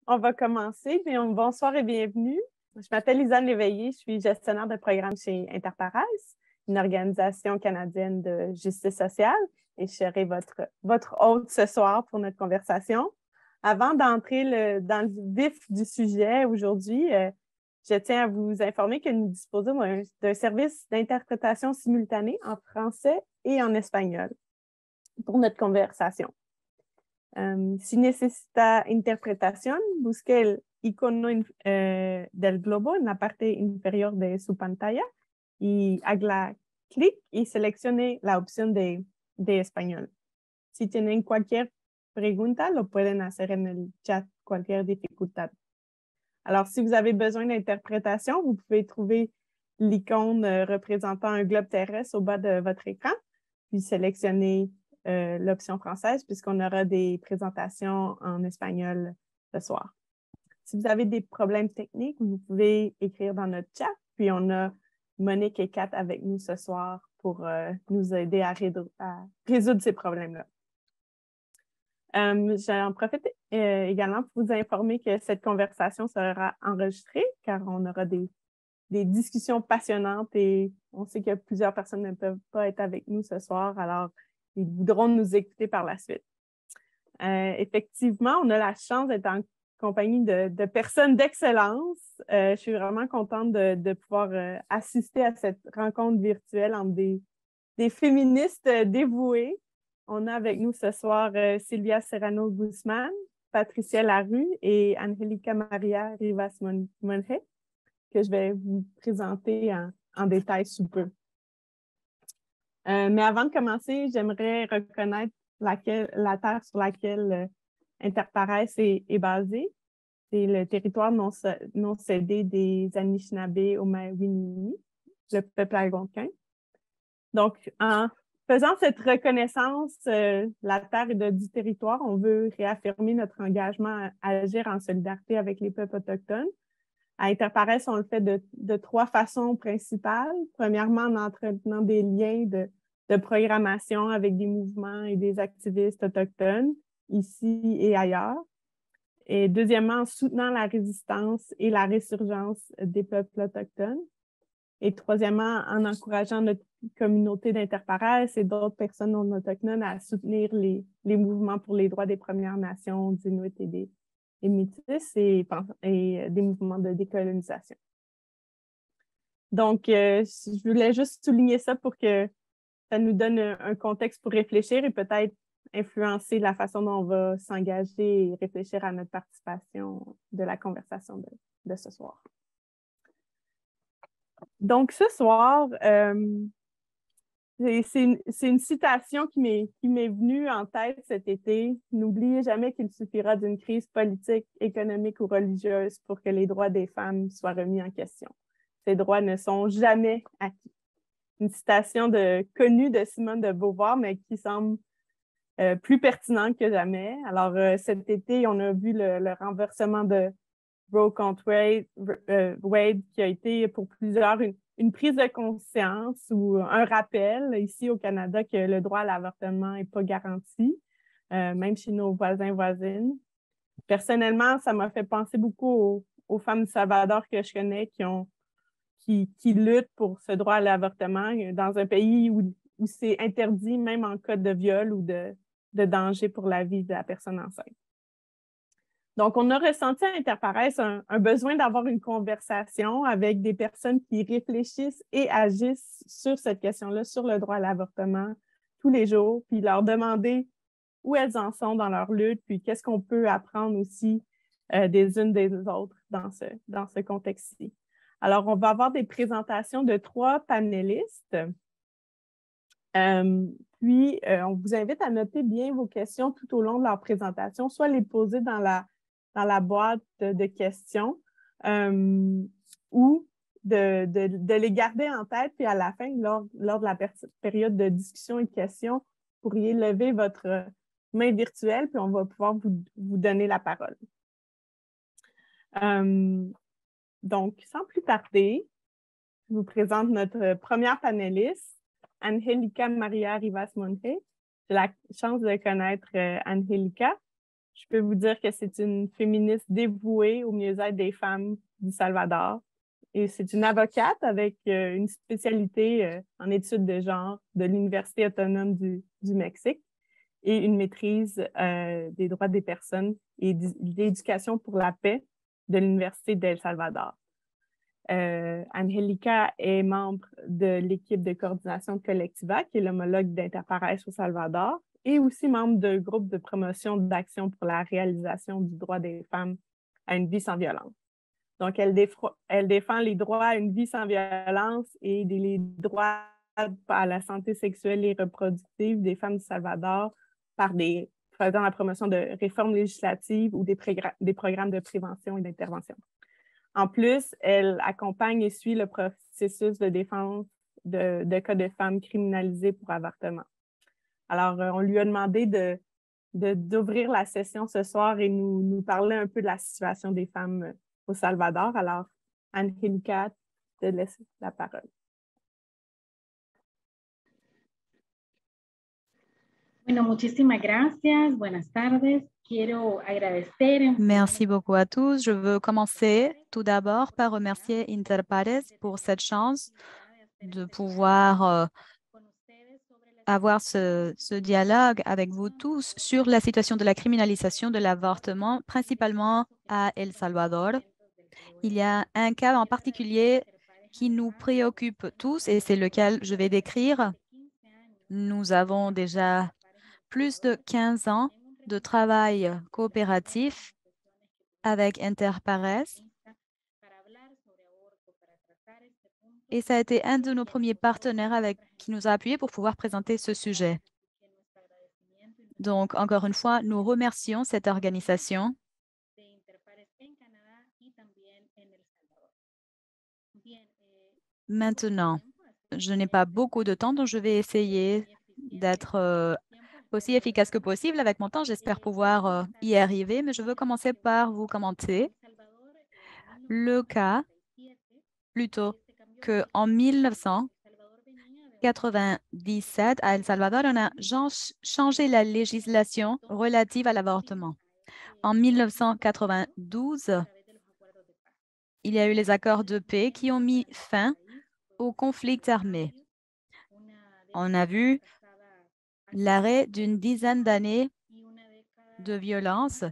On va commencer. Bonsoir et bienvenue. Je m'appelle Lisanne Léveillé, je suis gestionnaire de programme chez Interpares, une organisation canadienne de justice sociale, et je serai votre hôte ce soir pour notre conversation. Avant d'entrer dans le vif du sujet aujourd'hui, je tiens à vous informer que nous disposons d'un service d'interprétation simultanée en français et en espagnol pour notre conversation. Si necesita interpretación, busque el icono del globo en la parte inferior de su pantalla y haga clic y seleccione la opción de español. Si tienen cualquier pregunta, lo pueden hacer en el chat, cualquier dificultad. Alors, si vous avez besoin d'interprétation, vous pouvez trouver l'icône représentant un globe terrestre au bas de votre écran, puis sélectionner l'option française puisqu'on aura des présentations en espagnol ce soir. Si vous avez des problèmes techniques, vous pouvez écrire dans notre chat, puis on a Monique et Kat avec nous ce soir pour nous aider à résoudre ces problèmes-là. J'en profite également pour vous informer que cette conversation sera enregistrée car on aura des discussions passionnantes et on sait que plusieurs personnes ne peuvent pas être avec nous ce soir, alors ils voudront nous écouter par la suite. Effectivement, on a la chance d'être en compagnie de personnes d'excellence. Je suis vraiment contente de pouvoir assister à cette rencontre virtuelle entre des féministes dévouées. On a avec nous ce soir Silvia Serrano Guzman, Patricia Larue et Angélica Maria Rivas Monge, que je vais vous présenter en détail sous peu. Mais avant de commencer, j'aimerais reconnaître la terre sur laquelle Interpares est basée. C'est le territoire non cédé des Anishinaabe Omawinini, le peuple algonquin. Donc, en faisant cette reconnaissance, la terre et du territoire, on veut réaffirmer notre engagement à agir en solidarité avec les peuples autochtones. À Interpares, on le fait de trois façons principales. Premièrement, en entretenant des liens de programmation avec des mouvements et des activistes autochtones, ici et ailleurs. Et deuxièmement, en soutenant la résistance et la résurgence des peuples autochtones. Et troisièmement, en encourageant notre communauté d'Interpares et d'autres personnes non autochtones à soutenir les mouvements pour les droits des Premières Nations, des Inuits et des Métis et des mouvements de décolonisation. Donc, je voulais juste souligner ça pour que ça nous donne un contexte pour réfléchir et peut-être influencer la façon dont on va s'engager et réfléchir à notre participation de la conversation de ce soir. Donc, ce soir, c'est une citation qui m'est venue en tête cet été. N'oubliez jamais qu'il suffira d'une crise politique, économique ou religieuse pour que les droits des femmes soient remis en question. Ces droits ne sont jamais acquis. Une citation connue de Simone de Beauvoir, mais qui semble plus pertinente que jamais. Alors, cet été, on a vu le renversement de Roe contre Wade, qui a été pour plusieurs une prise de conscience ou un rappel ici au Canada que le droit à l'avortement n'est pas garanti, même chez nos voisins-voisines. Personnellement, ça m'a fait penser beaucoup aux femmes du Salvador que je connais qui luttent pour ce droit à l'avortement dans un pays où c'est interdit même en cas de viol ou de danger pour la vie de la personne enceinte. Donc, on a ressenti à Interpares un besoin d'avoir une conversation avec des personnes qui réfléchissent et agissent sur cette question-là, sur le droit à l'avortement tous les jours, puis leur demander où elles en sont dans leur lutte, puis qu'est-ce qu'on peut apprendre aussi des unes des autres dans ce contexte-ci. Alors, on va avoir des présentations de 3 panélistes. Puis, on vous invite à noter bien vos questions tout au long de leur présentation, soit les poser dans la boîte de questions ou de les garder en tête, puis à la fin, lors de la période de discussion et de questions, vous pourriez lever votre main virtuelle, puis on va pouvoir vous donner la parole. Donc, sans plus tarder, je vous présente notre première panéliste, Angélica Maria Rivas Monge. J'ai la chance de connaître Angélica. Je peux vous dire que c'est une féministe dévouée au mieux-être des femmes du Salvador. Et c'est une avocate avec une spécialité en études de genre de l'Université autonome du Mexique et une maîtrise des droits des personnes et d'éducation pour la paix de l'Université d'El Salvador. Angélica est membre de l'équipe de coordination de Collectiva, qui est l'homologue d'Interpares au Salvador, et aussi membre du groupe de promotion d'action pour la réalisation du droit des femmes à une vie sans violence. Donc, elle défend les droits à une vie sans violence et les droits à la santé sexuelle et reproductive des femmes du Salvador faisant la promotion de réformes législatives ou des programmes de prévention et d'intervention. En plus, elle accompagne et suit le processus de défense de cas de femmes criminalisées pour avortement. Alors, on lui a demandé d'ouvrir la session ce soir et nous parler un peu de la situation des femmes au Salvador. Alors, Angélica, je te laisse la parole. Bueno, muchísimas gracias. Buenas tardes. Quiero agradecer. Merci beaucoup à tous. Je veux commencer tout d'abord par remercier Interpares pour cette chance de pouvoir avoir ce dialogue avec vous tous sur la situation de la criminalisation de l'avortement, principalement à El Salvador. Il y a un cas en particulier qui nous préoccupe tous et c'est lequel je vais décrire. Nous avons déjà plus de 15 ans de travail coopératif avec Interpares. Et ça a été un de nos premiers partenaires qui nous a appuyés pour pouvoir présenter ce sujet. Donc, encore une fois, nous remercions cette organisation. Maintenant, je n'ai pas beaucoup de temps, donc je vais essayer d'être aussi efficace que possible avec mon temps. J'espère pouvoir y arriver, mais je veux commencer par vous commenter le cas plutôt qu'en 1997, à El Salvador, on a changé la législation relative à l'avortement. En 1992, il y a eu les accords de paix qui ont mis fin au conflit armé. On a vu l'arrêt d'une dizaine d'années de violence,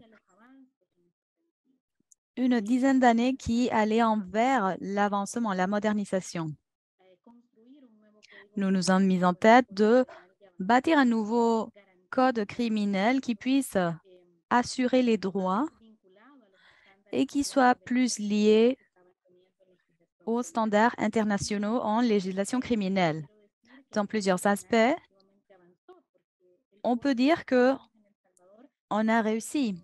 une dizaine d'années qui allaient envers l'avancement, la modernisation. Nous nous sommes mis en tête de bâtir un nouveau code criminel qui puisse assurer les droits et qui soit plus lié aux standards internationaux en législation criminelle. Dans plusieurs aspects, on peut dire qu'on a réussi.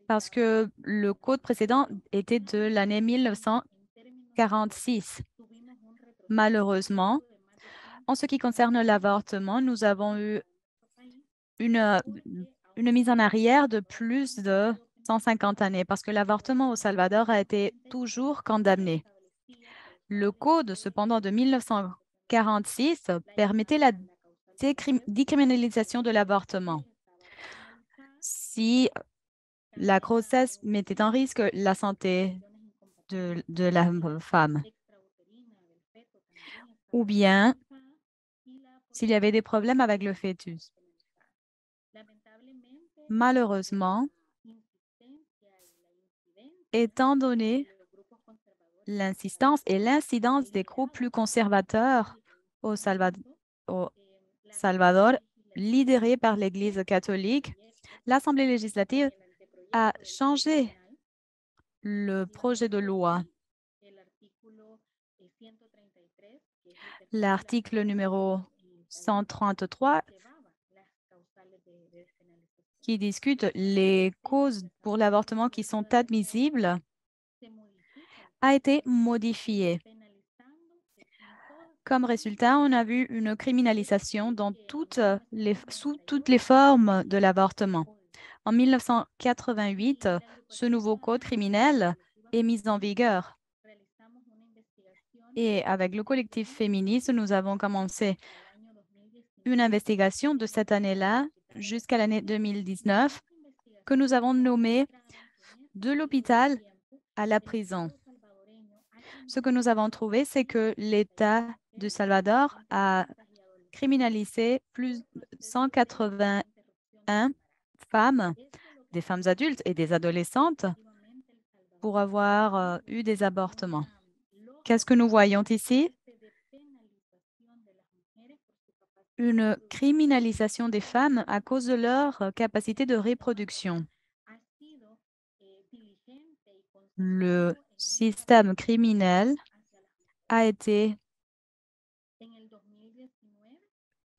Parce que le code précédent était de l'année 1946. Malheureusement, en ce qui concerne l'avortement, nous avons eu une mise en arrière de plus de 150 années parce que l'avortement au Salvador a été toujours condamné. Le code, cependant, de 1946 permettait la décriminalisation de l'avortement. Si la grossesse mettait en risque la santé de la femme, ou bien s'il y avait des problèmes avec le fœtus. Malheureusement, étant donné l'insistance et l'incidence des groupes plus conservateurs au Salvador, lidérés par l'Église catholique, l'Assemblée législative a changé le projet de loi. L'article numéro 133 qui discute les causes pour l'avortement qui sont admissibles a été modifié. Comme résultat, on a vu une criminalisation sous toutes les formes de l'avortement. En 1988, ce nouveau code criminel est mis en vigueur. Et avec le collectif féministe, nous avons commencé une investigation de cette année-là jusqu'à l'année 2019 que nous avons nommée de l'hôpital à la prison. Ce que nous avons trouvé, c'est que l'État du Salvador a criminalisé plus de 181 femmes, des femmes adultes et des adolescentes, pour avoir eu des avortements. Qu'est-ce que nous voyons ici? Une criminalisation des femmes à cause de leur capacité de reproduction. Le système criminel a été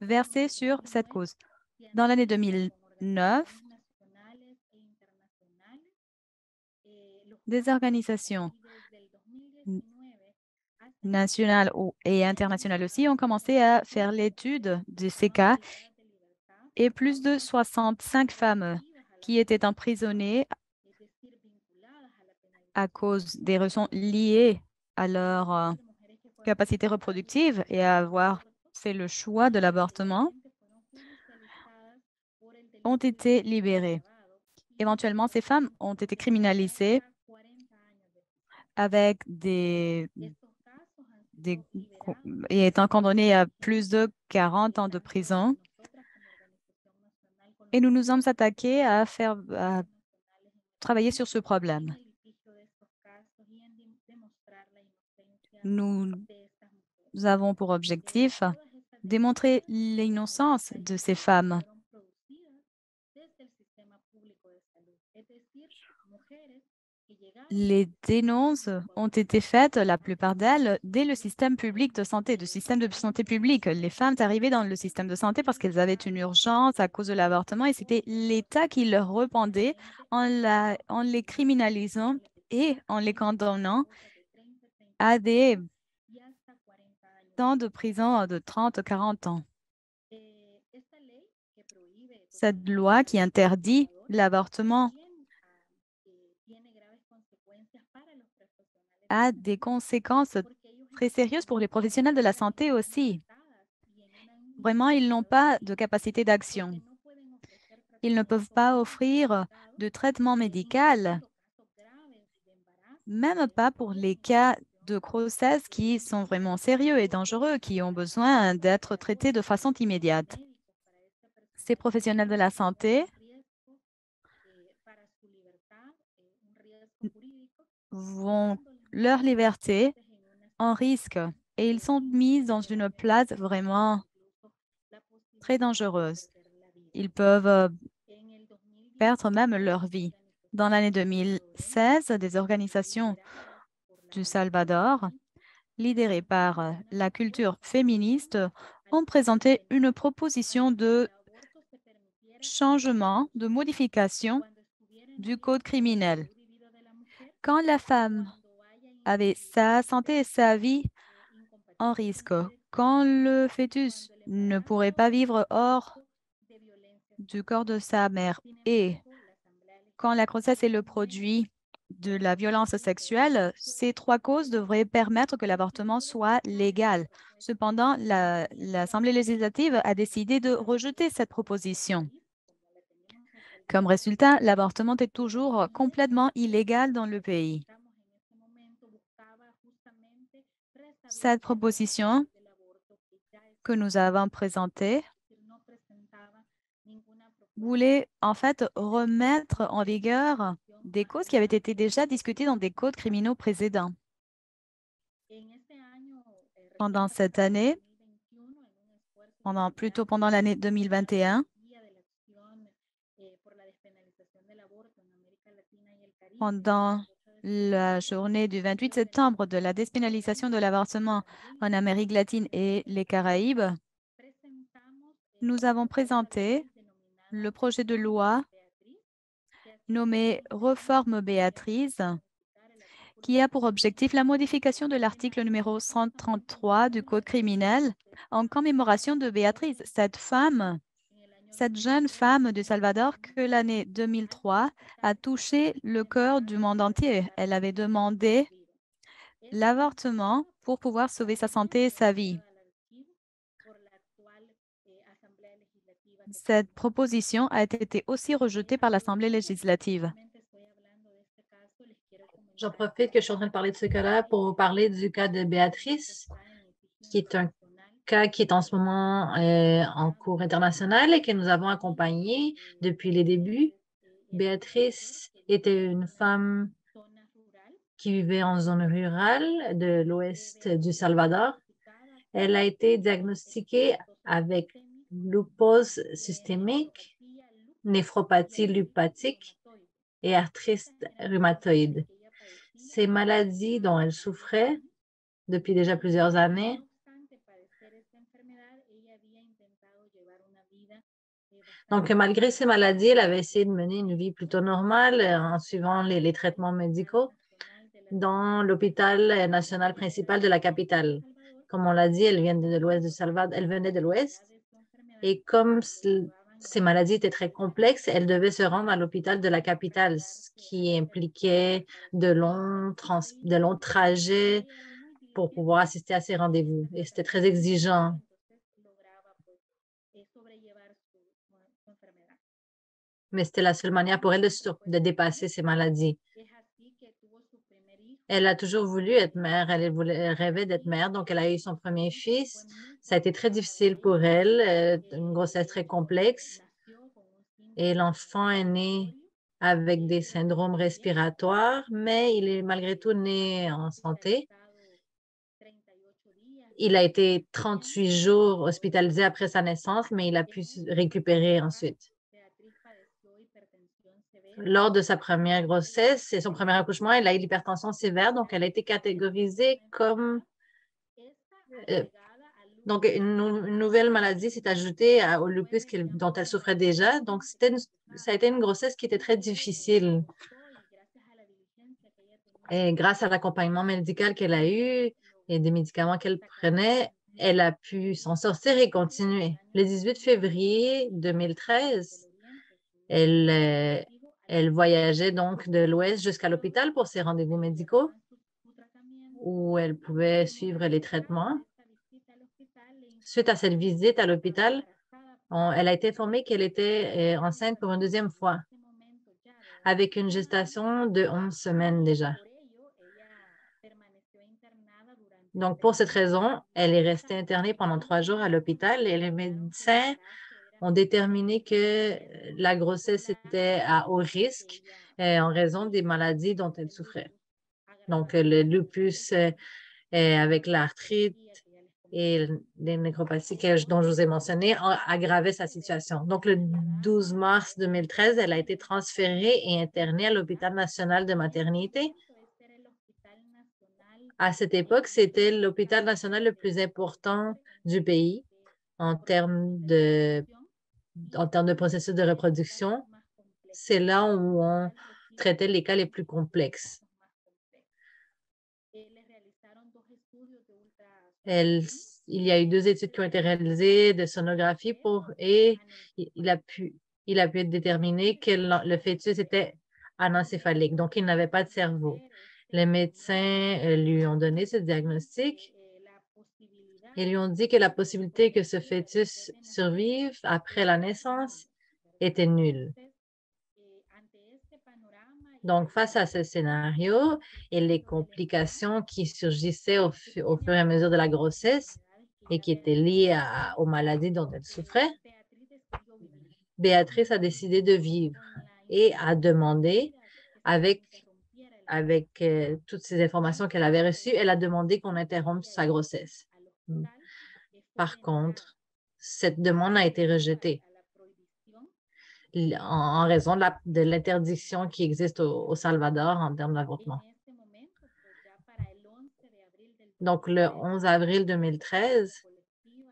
versé sur cette cause. Dans l'année 2009, des organisations nationales et internationales aussi ont commencé à faire l'étude de ces cas et plus de 65 femmes qui étaient emprisonnées à cause des raisons liées à leur capacité reproductive et à avoir fait le choix de l'avortement ont été libérées. Éventuellement, ces femmes ont été criminalisées avec et étant condamnées à plus de 40 ans de prison. Et nous nous sommes attaqués à travailler sur ce problème. Nous avons pour objectif démontrer l'innocence de ces femmes. Les dénonces ont été faites, la plupart d'elles, dès le système public de santé, le système de santé publique. Les femmes arrivaient dans le système de santé parce qu'elles avaient une urgence à cause de l'avortement et c'était l'État qui leur répondait en les criminalisant et en les condamnant à des temps de prison de 30 40 ans. Cette loi qui interdit l'avortement a des conséquences très sérieuses pour les professionnels de la santé aussi. Vraiment, ils n'ont pas de capacité d'action. Ils ne peuvent pas offrir de traitement médical, même pas pour les cas de grossesse qui sont vraiment sérieux et dangereux, qui ont besoin d'être traités de façon immédiate. Ces professionnels de la santé vont leur liberté en risque et ils sont mis dans une place vraiment très dangereuse. Ils peuvent perdre même leur vie. Dans l'année 2016, des organisations du Salvador, lidérées par la culture féministe, ont présenté une proposition de changement, de modification du code criminel. Quand la femme avait sa santé et sa vie en risque, quand le fœtus ne pourrait pas vivre hors du corps de sa mère et quand la grossesse est le produit de la violence sexuelle, ces trois causes devraient permettre que l'avortement soit légal. Cependant, l'Assemblée législative a décidé de rejeter cette proposition. Comme résultat, l'avortement est toujours complètement illégal dans le pays. Cette proposition que nous avons présentée voulait en fait remettre en vigueur des causes qui avaient été déjà discutées dans des codes criminaux précédents. Pendant cette année, pendant l'année 2021, pendant la journée du 28 septembre de la dépénalisation de l'avortement en Amérique latine et les Caraïbes, nous avons présenté le projet de loi nommé Réforme Béatrice, qui a pour objectif la modification de l'article numéro 133 du Code criminel en commémoration de Béatrice, cette jeune femme du Salvador que l'année 2003 a touché le cœur du monde entier. Elle avait demandé l'avortement pour pouvoir sauver sa santé et sa vie. cette proposition a été aussi rejetée par l'Assemblée législative. J'en profite que je suis en train de parler de ce cas-là pour vous parler du cas de Béatrice, qui est un cas qui est en ce moment en cours international et que nous avons accompagné depuis les débuts. Béatrice était une femme qui vivait en zone rurale de l'ouest du Salvador. Elle a été diagnostiquée avec lupus systémique, néphropathie lupatique et arthrite rhumatoïde. Ces maladies dont elle souffrait depuis déjà plusieurs années Donc, malgré ces maladies, elle avait essayé de mener une vie plutôt normale en suivant les traitements médicaux dans l'hôpital national principal de la capitale. Comme on l'a dit, elle vient de l'ouest du Salvador, elle venait de l'ouest. Et comme ces maladies étaient très complexes, elle devait se rendre à l'hôpital de la capitale, ce qui impliquait de longs trajets pour pouvoir assister à ces rendez-vous. Et c'était très exigeant. Mais c'était la seule manière pour elle de dépasser ces maladies. Elle a toujours voulu être mère, elle rêvait d'être mère, donc elle a eu son premier fils. Ça a été très difficile pour elle, une grossesse très complexe. Et l'enfant est né avec des syndromes respiratoires, mais il est malgré tout né en santé. Il a été 38 jours hospitalisé après sa naissance, mais il a pu se récupérer ensuite. Lors de sa première grossesse et son premier accouchement, elle a eu l'hypertension sévère, donc elle a été catégorisée comme... donc, une nouvelle maladie s'est ajoutée au lupus dont elle souffrait déjà. Donc, ça a été une grossesse qui était très difficile. Et grâce à l'accompagnement médical qu'elle a eu et des médicaments qu'elle prenait, elle a pu s'en sortir et continuer. Le 18 février 2013, elle voyageait donc de l'Ouest jusqu'à l'hôpital pour ses rendez-vous médicaux où elle pouvait suivre les traitements. Suite à cette visite à l'hôpital, elle a été informée qu'elle était enceinte pour une deuxième fois, avec une gestation de 11 semaines déjà. Donc, pour cette raison, elle est restée internée pendant 3 jours à l'hôpital et les médecins ont déterminé que la grossesse était à haut risque en raison des maladies dont elle souffrait. Donc, le lupus avec l'arthrite et les nécropathies dont je vous ai mentionné ont aggravé sa situation. Donc, le 12 mars 2013, elle a été transférée et internée à l'hôpital national de maternité. À cette époque, c'était l'hôpital national le plus important du pays en termes de processus de reproduction. C'est là où on traitait les cas les plus complexes. Il y a eu 2 études qui ont été réalisées de sonographie et il a pu être déterminé que le fœtus était anencéphalique, donc il n'avait pas de cerveau. Les médecins lui ont donné ce diagnostic et lui ont dit que la possibilité que ce fœtus survive après la naissance était nulle. Donc, face à ce scénario et les complications qui surgissaient au fur et à mesure de la grossesse et qui étaient liées aux maladies dont elle souffrait, Béatrice a décidé de vivre et a demandé, avec toutes ces informations qu'elle avait reçues, elle a demandé qu'on interrompe sa grossesse. Par contre, cette demande a été rejetée en raison de l'interdiction qui existe au Salvador en termes d'avortement. Donc, le 11 avril 2013,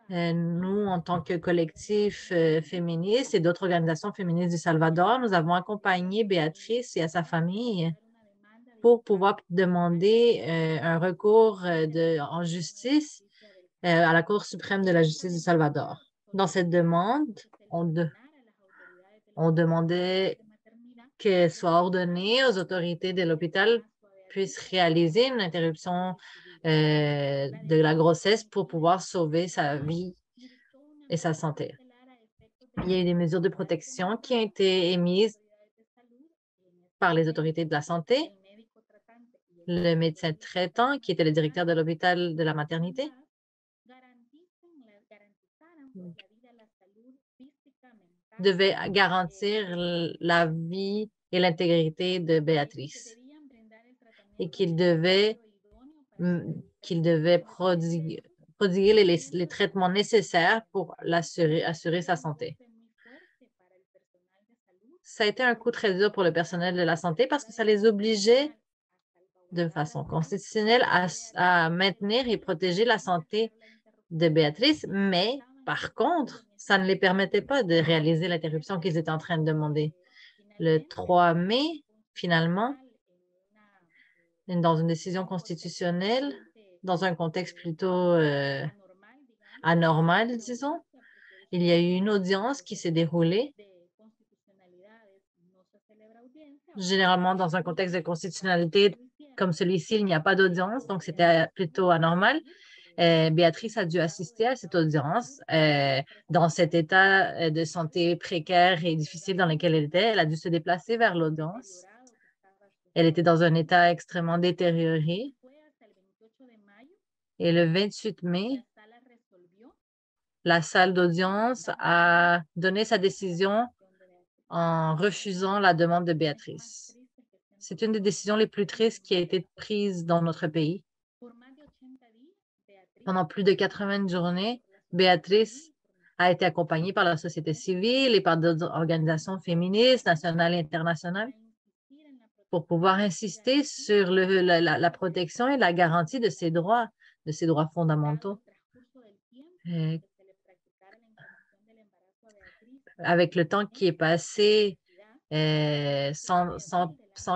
nous, en tant que collectif féministe et d'autres organisations féministes du Salvador, nous avons accompagné Béatrice et à sa famille pour pouvoir demander un recours en justice à la Cour suprême de la justice du Salvador. Dans cette demande, on demandait que soit ordonné aux autorités de l'hôpital puissent réaliser une interruption de la grossesse pour pouvoir sauver sa vie et sa santé. Il y a eu des mesures de protection qui ont été émises par les autorités de la santé, le médecin traitant, qui était le directeur de l'hôpital de la maternité, devait garantir la vie et l'intégrité de Béatrice et qu'il devait prodiguer les traitements nécessaires pour assurer sa santé. Ça a été un coup très dur pour le personnel de la santé parce que ça les obligeait de façon constitutionnelle à maintenir et protéger la santé de Béatrice, mais par contre, ça ne les permettait pas de réaliser l'interruption qu'ils étaient en train de demander. Le 3 mai, finalement, dans une décision constitutionnelle, dans un contexte plutôt anormal, disons, il y a eu une audience qui s'est déroulée. Généralement, dans un contexte de constitutionnalité comme celui-ci, il n'y a pas d'audience, donc c'était plutôt anormal. Béatrice a dû assister à cette audience dans cet état de santé précaire et difficile dans lequel elle était. Elle a dû se déplacer vers l'audience. Elle était dans un état extrêmement détérioré. Et le 28 mai, la salle d'audience a donné sa décision en refusant la demande de Béatrice. C'est une des décisions les plus tristes qui a été prise dans notre pays. Pendant plus de 80 journées, Béatrice a été accompagnée par la société civile et par d'autres organisations féministes nationales et internationales pour pouvoir insister sur la protection et la garantie de ses droits fondamentaux. Avec le temps qui est passé sans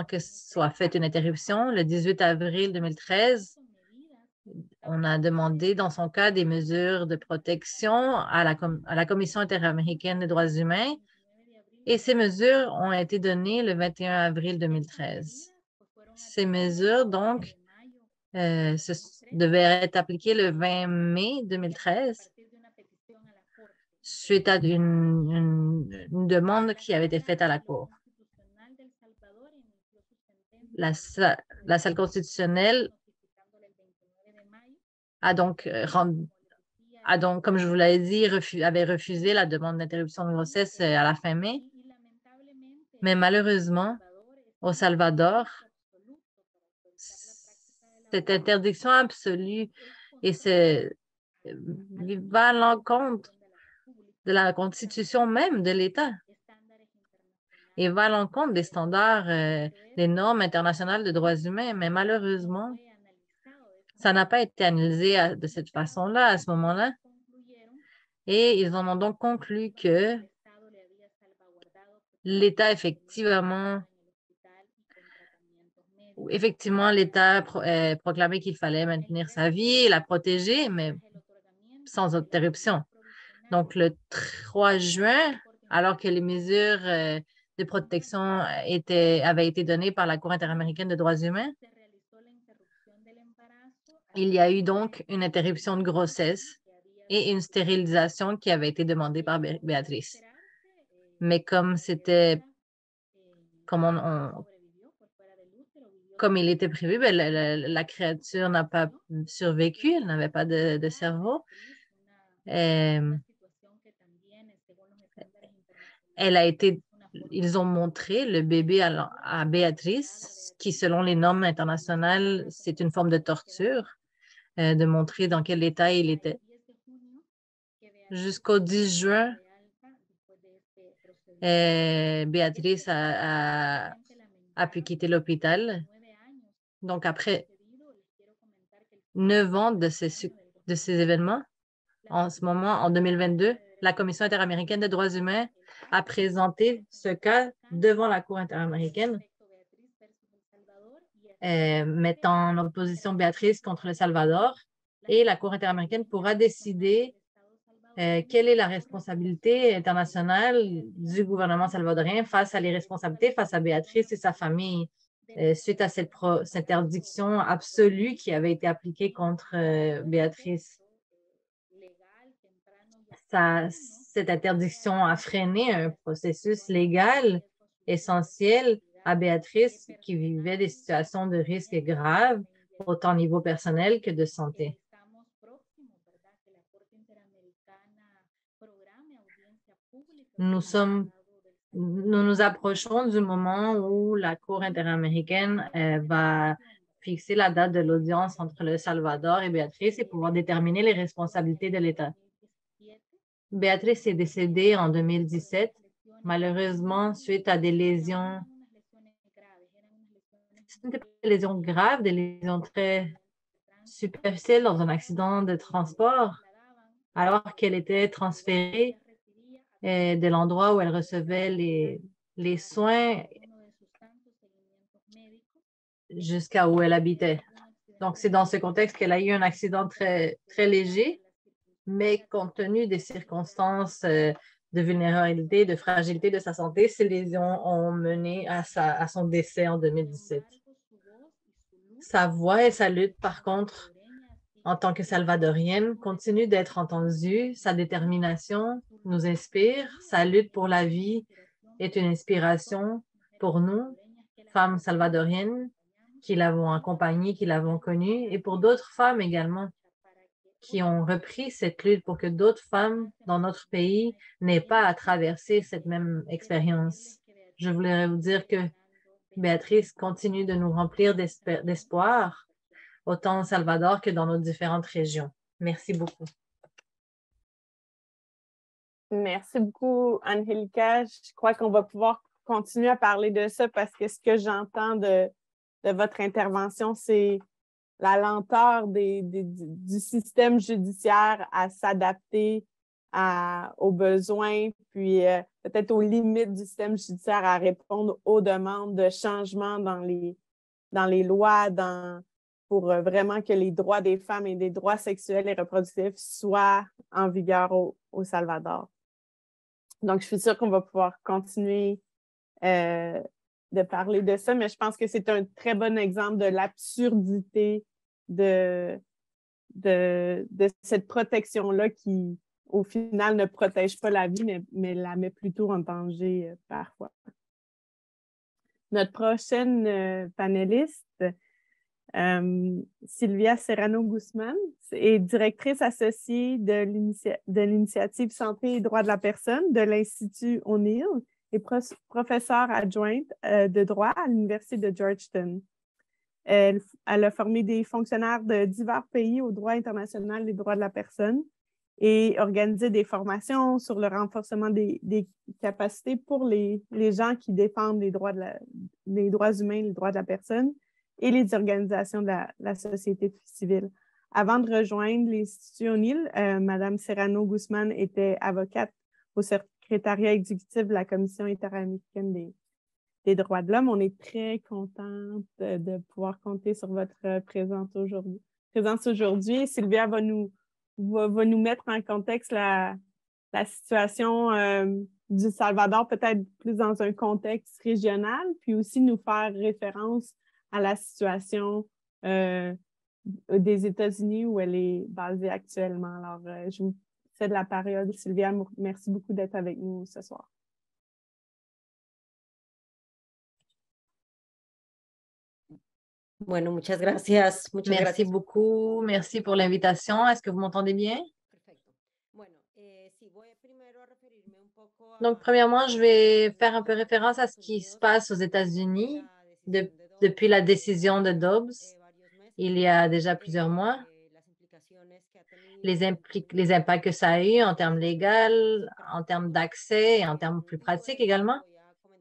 que soit faite une interruption, le 18 avril 2013, on a demandé dans son cas des mesures de protection à la Commission interaméricaine des droits humains et ces mesures ont été données le 21 avril 2013. Ces mesures, donc, devaient être appliquées le 20 mai 2013 suite à une demande qui avait été faite à la Cour. La salle constitutionnelle a donc, comme je vous l'avais dit, avait refusé la demande d'interruption de grossesse à la fin mai. Mais malheureusement, au Salvador, cette interdiction absolue et va à l'encontre de la constitution même de l'État et va à l'encontre des standards, des normes internationales de droits humains. Mais malheureusement, ça n'a pas été analysé de cette façon-là à ce moment-là. Et ils en ont donc conclu que l'État, effectivement, l'État proclamait qu'il fallait maintenir sa vie et la protéger, mais sans interruption. Donc, le 3 juin, alors que les mesures de protection avaient été données par la Cour interaméricaine des droits humains, il y a eu donc une interruption de grossesse et une stérilisation qui avait été demandée par Béatrice. Mais comme il était prévu, la créature n'a pas survécu, elle n'avait pas de cerveau. Ils ont montré le bébé à Béatrice, qui, selon les normes internationales, c'est une forme de torture, de montrer dans quel état il était. Jusqu'au 10 juin, Béatrice a pu quitter l'hôpital. Donc, après 9 ans de ces événements, en ce moment, en 2022, la Commission interaméricaine des droits humains a présenté ce cas devant la Cour interaméricaine, mettant en opposition Béatrice contre le Salvador. Et la Cour interaméricaine pourra décider quelle est la responsabilité internationale du gouvernement salvadorien face à l'irresponsabilité, face à Béatrice et sa famille, suite à cette interdiction absolue qui avait été appliquée contre Béatrice. cette interdiction a freiné un processus légal essentiel à Béatrice qui vivait des situations de risque graves, autant au niveau personnel que de santé. Nous nous approchons du moment où la Cour interaméricaine va fixer la date de l'audience entre le Salvador et Béatrice et pouvoir déterminer les responsabilités de l'État. Béatrice est décédée en 2017, malheureusement, suite à des lésions. Ce n'étaient pas des lésions graves, des lésions très superficielles dans un accident de transport, alors qu'elle était transférée de l'endroit où elle recevait les soins jusqu'à où elle habitait. Donc, c'est dans ce contexte qu'elle a eu un accident très, très léger, mais compte tenu des circonstances de vulnérabilité, de fragilité de sa santé, ces lésions ont mené à son décès en 2017. Sa voix et sa lutte, par contre, en tant que salvadorienne, continue d'être entendue. Sa détermination nous inspire. Sa lutte pour la vie est une inspiration pour nous, femmes salvadoriennes, qui l'avons accompagnée, qui l'avons connue, et pour d'autres femmes également, qui ont repris cette lutte pour que d'autres femmes dans notre pays n'aient pas à traverser cette même expérience. Je voudrais vous dire que Béatrice continue de nous remplir d'espoir, autant au Salvador que dans nos différentes régions. Merci beaucoup. Merci beaucoup, Angelica. Je crois qu'on va pouvoir continuer à parler de ça parce que ce que j'entends de votre intervention, c'est la lenteur du système judiciaire à s'adapter aux besoins, puis peut-être aux limites du système judiciaire à répondre aux demandes de changement dans les lois, pour vraiment que les droits des femmes et des droits sexuels et reproductifs soient en vigueur au Salvador. Donc, je suis sûre qu'on va pouvoir continuer de parler de ça, mais je pense que c'est un très bon exemple de l'absurdité de cette protection-là qui, au final, ne protège pas la vie, mais la met plutôt en danger parfois. Notre prochaine panéliste, Sylvia Serrano-Guzman, est directrice associée de l'initiative Santé et droits de la personne de l'Institut O'Neill et professeure adjointe de droit à l'Université de Georgetown. Elle a formé des fonctionnaires de divers pays au droit international des droits de la personne et organisé des formations sur le renforcement des capacités pour les gens qui défendent les droits humains, les droits de la personne et les organisations de la société civile. Avant de rejoindre l'Institut O'Neill, Mme Serrano-Guzman était avocate au secrétariat exécutif de la Commission interaméricaine des droits de l'homme. On est très contente de pouvoir compter sur votre présence aujourd'hui. Sylvia va nous mettre en contexte la situation du Salvador, peut-être plus dans un contexte régional, puis aussi nous faire référence à la situation des États-Unis où elle est basée actuellement. Alors, je vous cède la parole, Sylvia. Merci beaucoup d'être avec nous ce soir. Bueno, muchas gracias. Merci beaucoup. Merci pour l'invitation. Est-ce que vous m'entendez bien? Donc, premièrement, je vais faire un peu référence à ce qui se passe aux États-Unis depuis la décision de Dobbs il y a déjà plusieurs mois, les impacts que ça a eu en termes légaux, en termes d'accès et en termes plus pratiques également.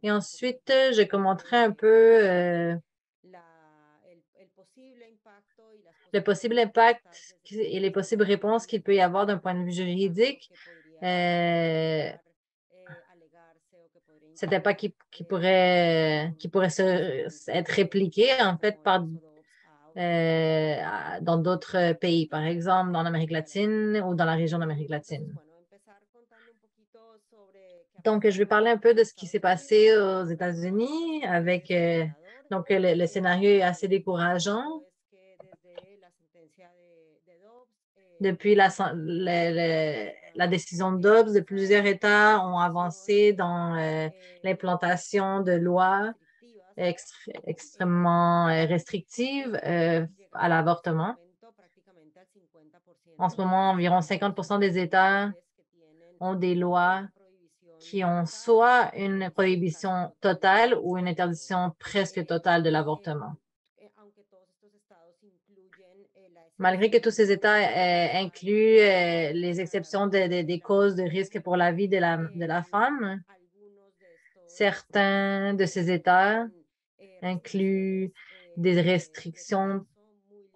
Et ensuite, je commenterai un peu le possible impact et les possibles réponses qu'il peut y avoir d'un point de vue juridique. Cet impact qui pourrait être répliqué en fait dans d'autres pays, par exemple en Amérique latine ou dans la région d'Amérique latine. Donc, je vais parler un peu de ce qui s'est passé aux États-Unis avec donc le scénario est assez décourageant. Depuis la décision Dobbs de plusieurs États ont avancé dans l'implantation de lois extrêmement restrictives à l'avortement. En ce moment, environ 50% des États ont des lois qui ont soit une prohibition totale ou une interdiction presque totale de l'avortement. Malgré que tous ces États incluent les exceptions des causes de risque pour la vie de la femme, certains de ces États incluent des restrictions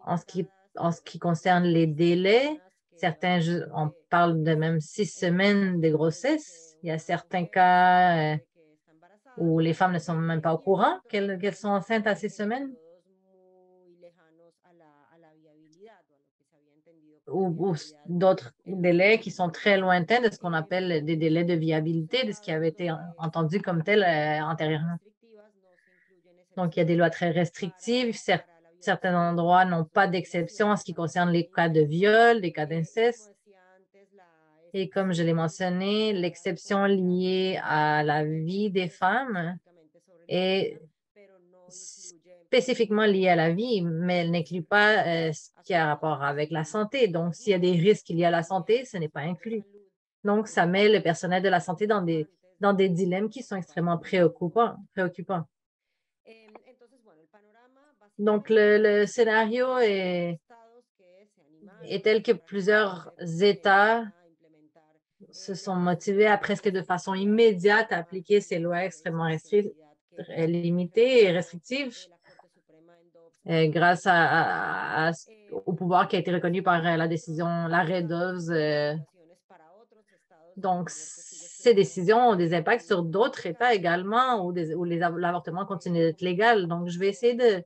en ce qui concerne les délais. Certains, on parle de même 6 semaines de grossesse. Il y a certains cas où les femmes ne sont même pas au courant qu'elles sont enceintes à 6 semaines. Ou d'autres délais qui sont très lointains de ce qu'on appelle des délais de viabilité, de ce qui avait été entendu comme tel antérieurement. Donc, il y a des lois très restrictives. Certains endroits n'ont pas d'exception en ce qui concerne les cas de viol, les cas d'inceste. Et comme je l'ai mentionné, l'exception liée à la vie des femmes est spécifiquement liée à la vie, mais elle n'inclut pas ce qui a rapport avec la santé. Donc, s'il y a des risques liés à la santé, ce n'est pas inclus. Donc, ça met le personnel de la santé dans des dilemmes qui sont extrêmement préoccupants. Donc, le scénario est tel que plusieurs États se sont motivés à presque de façon immédiate à appliquer ces lois extrêmement limitées et restrictives grâce au pouvoir qui a été reconnu par la décision, l'arrêt Dobbs. Donc, ces décisions ont des impacts sur d'autres États également où l'avortement continue d'être légal. Donc, je vais essayer de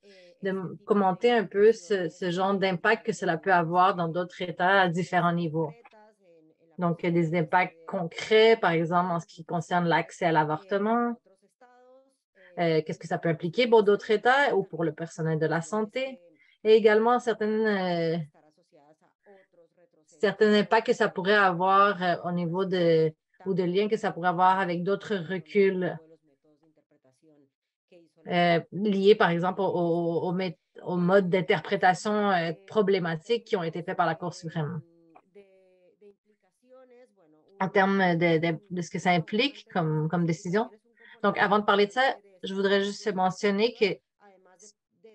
commenter un peu ce genre d'impact que cela peut avoir dans d'autres États à différents niveaux. Donc, il y a des impacts concrets, par exemple, en ce qui concerne l'accès à l'avortement. Qu'est-ce que ça peut impliquer pour d'autres États ou pour le personnel de la santé? Et également, certains impacts que ça pourrait avoir au niveau ou de liens que ça pourrait avoir avec d'autres reculs liés, par exemple, au mode d'interprétation problématique qui ont été faits par la Cour suprême. En termes de ce que ça implique comme décision. Donc, avant de parler de ça, je voudrais juste mentionner que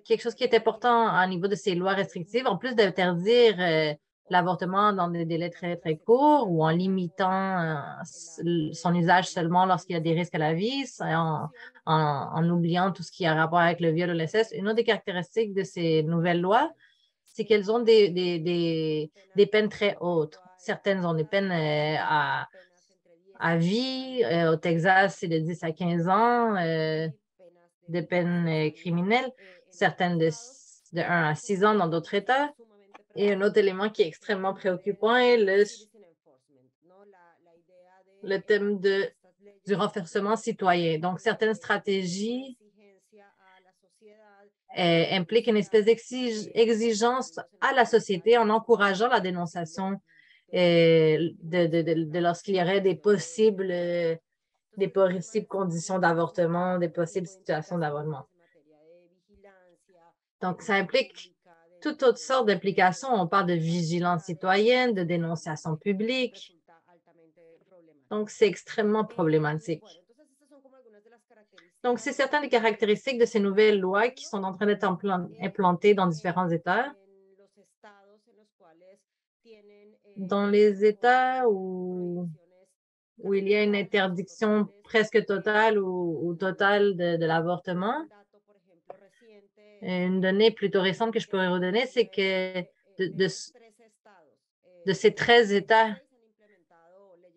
quelque chose qui est important au niveau de ces lois restrictives, en plus d'interdire l'avortement dans des délais très, très courts ou en limitant son usage seulement lorsqu'il y a des risques à la vie, en oubliant tout ce qui a rapport avec le viol ou l'inceste, une autre des caractéristiques de ces nouvelles lois, c'est qu'elles ont des peines très hautes. Certaines ont des peines à vie. Au Texas, c'est de 10 à 15 ans de peines criminelles. Certaines de 1 à 6 ans dans d'autres États. Et un autre élément qui est extrêmement préoccupant est le thème du renforcement citoyen. Donc, certaines stratégies impliquent une espèce d'exigence à la société en encourageant la dénonciation de lorsqu'il y aurait des possibles conditions d'avortement, des possibles situations d'avortement. Donc, ça implique toutes autres sortes d'implications. On parle de vigilance citoyenne, de dénonciation publique. Donc, c'est extrêmement problématique. Donc, c'est certaines des caractéristiques de ces nouvelles lois qui sont en train d'être implantées dans différents États. Dans les États où il y a une interdiction presque totale ou totale de l'avortement. Une donnée plutôt récente que je pourrais redonner, c'est que de ces 13 États,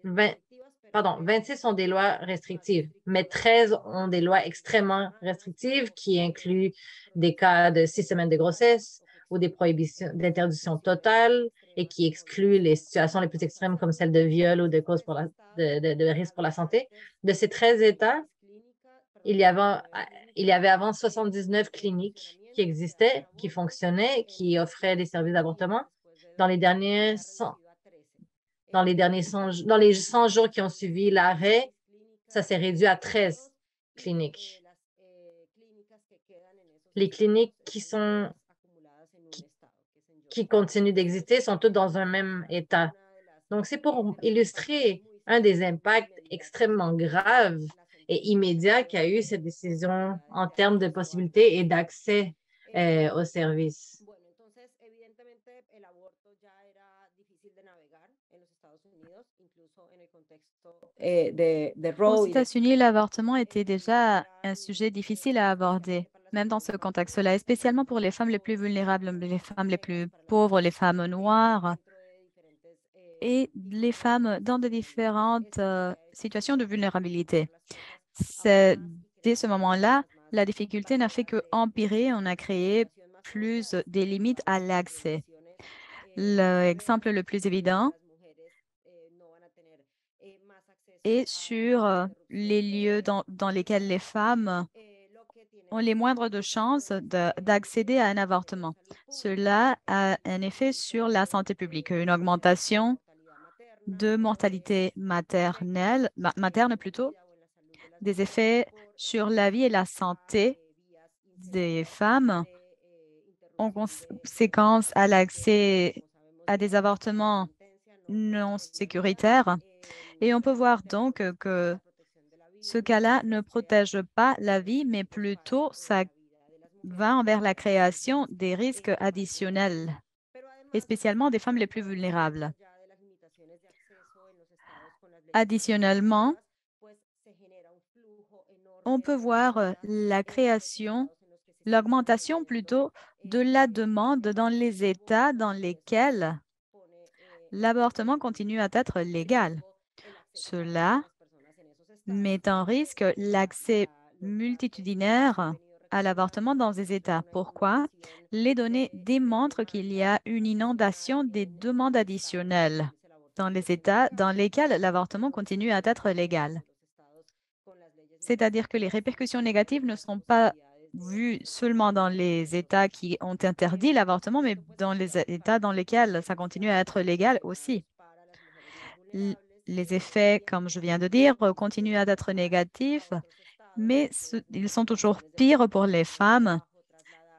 26 ont des lois restrictives, mais 13 ont des lois extrêmement restrictives qui incluent des cas de 6 semaines de grossesse ou des prohibitions d'interdiction totale et qui excluent les situations les plus extrêmes comme celle de viol ou de cause de risque pour la santé. De ces 13 États, il y avait avant 79 cliniques qui existaient, qui fonctionnaient, qui offraient des services d'avortement. Dans les derniers Dans dans les 100 jours qui ont suivi l'arrêt, ça s'est réduit à 13 cliniques. Les cliniques qui continuent d'exister sont toutes dans un même état. Donc, c'est pour illustrer un des impacts extrêmement graves et immédiats qu'a eu cette décision en termes de possibilités et d'accès aux services. Aux États-Unis, l'avortement était déjà un sujet difficile à aborder, même dans ce contexte-là, et spécialement pour les femmes les plus vulnérables, les femmes les plus pauvres, les femmes noires et les femmes dans de différentes situations de vulnérabilité. Dès ce moment-là, la difficulté n'a fait que empirer. On a créé plus des limites à l'accès. L'exemple le plus évident est sur les lieux dans lesquels les femmes ont les moindres de chances d'accéder à un avortement. Cela a un effet sur la santé publique, une augmentation de mortalité materne plutôt, des effets sur la vie et la santé des femmes en conséquence à l'accès à des avortements non sécuritaires. Et on peut voir donc que ce cas-là ne protège pas la vie, mais plutôt ça va envers la création des risques additionnels, et spécialement des femmes les plus vulnérables. Additionnellement, on peut voir l'augmentation plutôt de la demande dans les États dans lesquels l'avortement continue à être légal. Cela met en risque l'accès multitudinaire à l'avortement dans ces États. Pourquoi? Les données démontrent qu'il y a une inondation des demandes additionnelles dans les États dans lesquels l'avortement continue à être légal. C'est-à-dire que les répercussions négatives ne sont pas vues seulement dans les États qui ont interdit l'avortement, mais dans les États dans lesquels ça continue à être légal aussi. Les effets, comme je viens de dire, continuent à être négatifs, mais ils sont toujours pires pour les femmes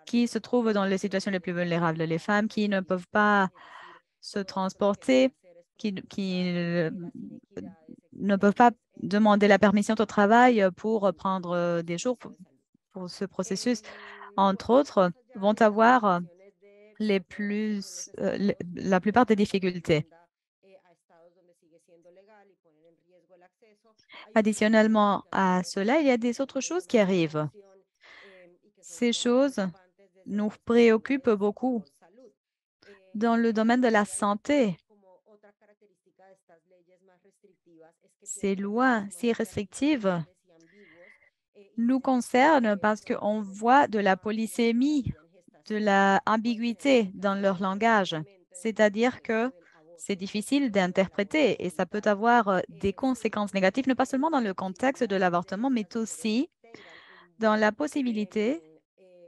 qui se trouvent dans les situations les plus vulnérables, les femmes qui ne peuvent pas se transporter, qui ne peuvent pas demander la permission de travail pour prendre des jours pour ce processus, entre autres, vont avoir la plupart des difficultés. Additionnellement à cela, il y a des autres choses qui arrivent. Ces choses nous préoccupent beaucoup dans le domaine de la santé. Ces lois si restrictives nous concernent parce qu'on voit de la polysémie, de l'ambiguïté dans leur langage. C'est-à-dire que c'est difficile d'interpréter et ça peut avoir des conséquences négatives, non pas seulement dans le contexte de l'avortement, mais aussi dans la possibilité,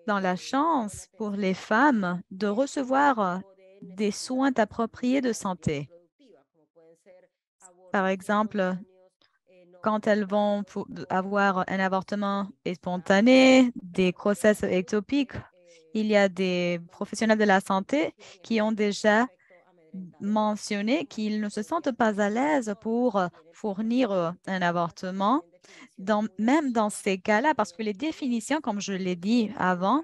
dans la chance pour les femmes de recevoir des soins appropriés de santé. Par exemple, quand elles vont avoir un avortement spontané, des grossesses ectopiques, il y a des professionnels de la santé qui ont déjà mentionné qu'ils ne se sentent pas à l'aise pour fournir un avortement, même dans ces cas-là, parce que les définitions, comme je l'ai dit avant,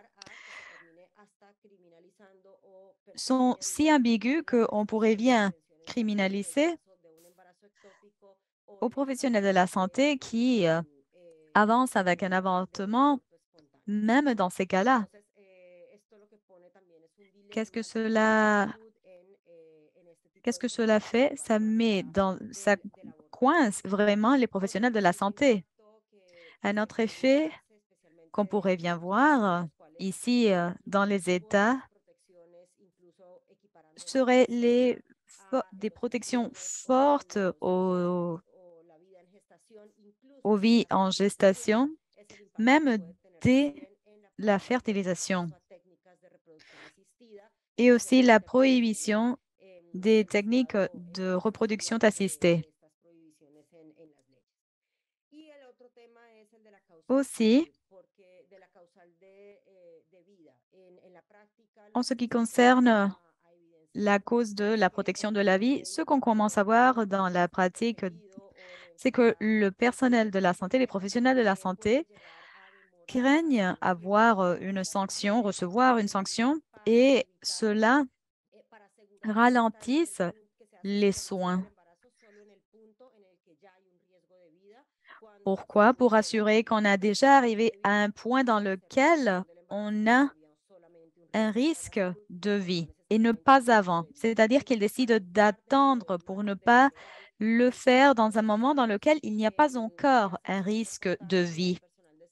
sont si ambiguës qu'on pourrait bien criminaliser aux professionnels de la santé qui avancent avec un avortement, même dans ces cas-là. Qu'est-ce que cela fait? Ça coince vraiment les professionnels de la santé. Un autre effet qu'on pourrait bien voir ici dans les États seraient des protections fortes aux vies en gestation, même dès la fertilisation. Et aussi la prohibition des techniques de reproduction assistée. Aussi, en ce qui concerne la cause de la protection de la vie, ce qu'on commence à voir dans la pratique, c'est que le personnel de la santé, les professionnels de la santé, craignent avoir une sanction, recevoir une sanction, et cela ralentisse les soins. Pourquoi? Pour assurer qu'on a déjà arrivé à un point dans lequel on a un risque de vie et ne pas avant. C'est-à-dire qu'ils décident d'attendre pour ne pas le faire dans un moment dans lequel il n'y a pas encore un risque de vie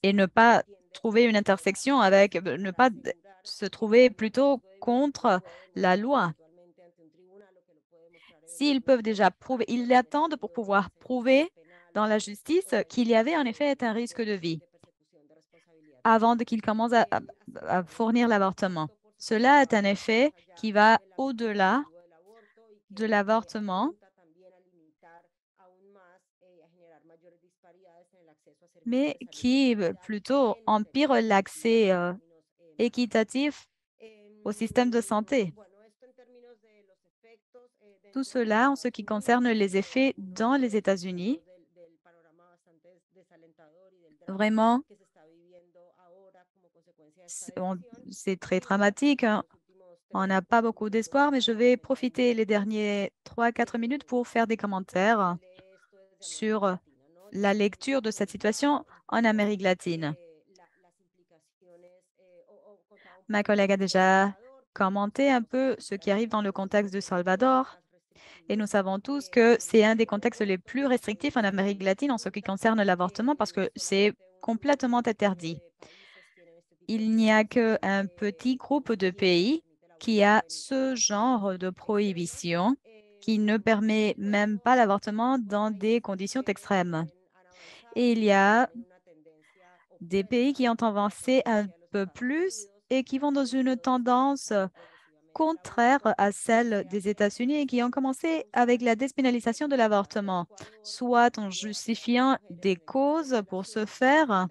et ne pas trouver une intersection avec, ne pas se trouver plutôt contre la loi. S'ils peuvent déjà prouver, ils l'attendent pour pouvoir prouver dans la justice qu'il y avait en effet un risque de vie avant qu'ils commencent à fournir l'avortement. Cela est un effet qui va au-delà de l'avortement, mais qui plutôt empire l'accès équitatif au système de santé. Tout cela en ce qui concerne les effets dans les États-Unis. Vraiment, c'est très dramatique, hein. On n'a pas beaucoup d'espoir, mais je vais profiter les derniers 3-4 minutes pour faire des commentaires sur la lecture de cette situation en Amérique latine. Ma collègue a déjà commenté un peu ce qui arrive dans le contexte de Salvador. Et nous savons tous que c'est un des contextes les plus restrictifs en Amérique latine en ce qui concerne l'avortement parce que c'est complètement interdit. Il n'y a qu'un petit groupe de pays qui a ce genre de prohibition qui ne permet même pas l'avortement dans des conditions extrêmes. Et il y a des pays qui ont avancé un peu plus et qui vont dans une tendance contraire à celle des États-Unis et qui ont commencé avec la dépénalisation de l'avortement, soit en justifiant des causes pour ce faire,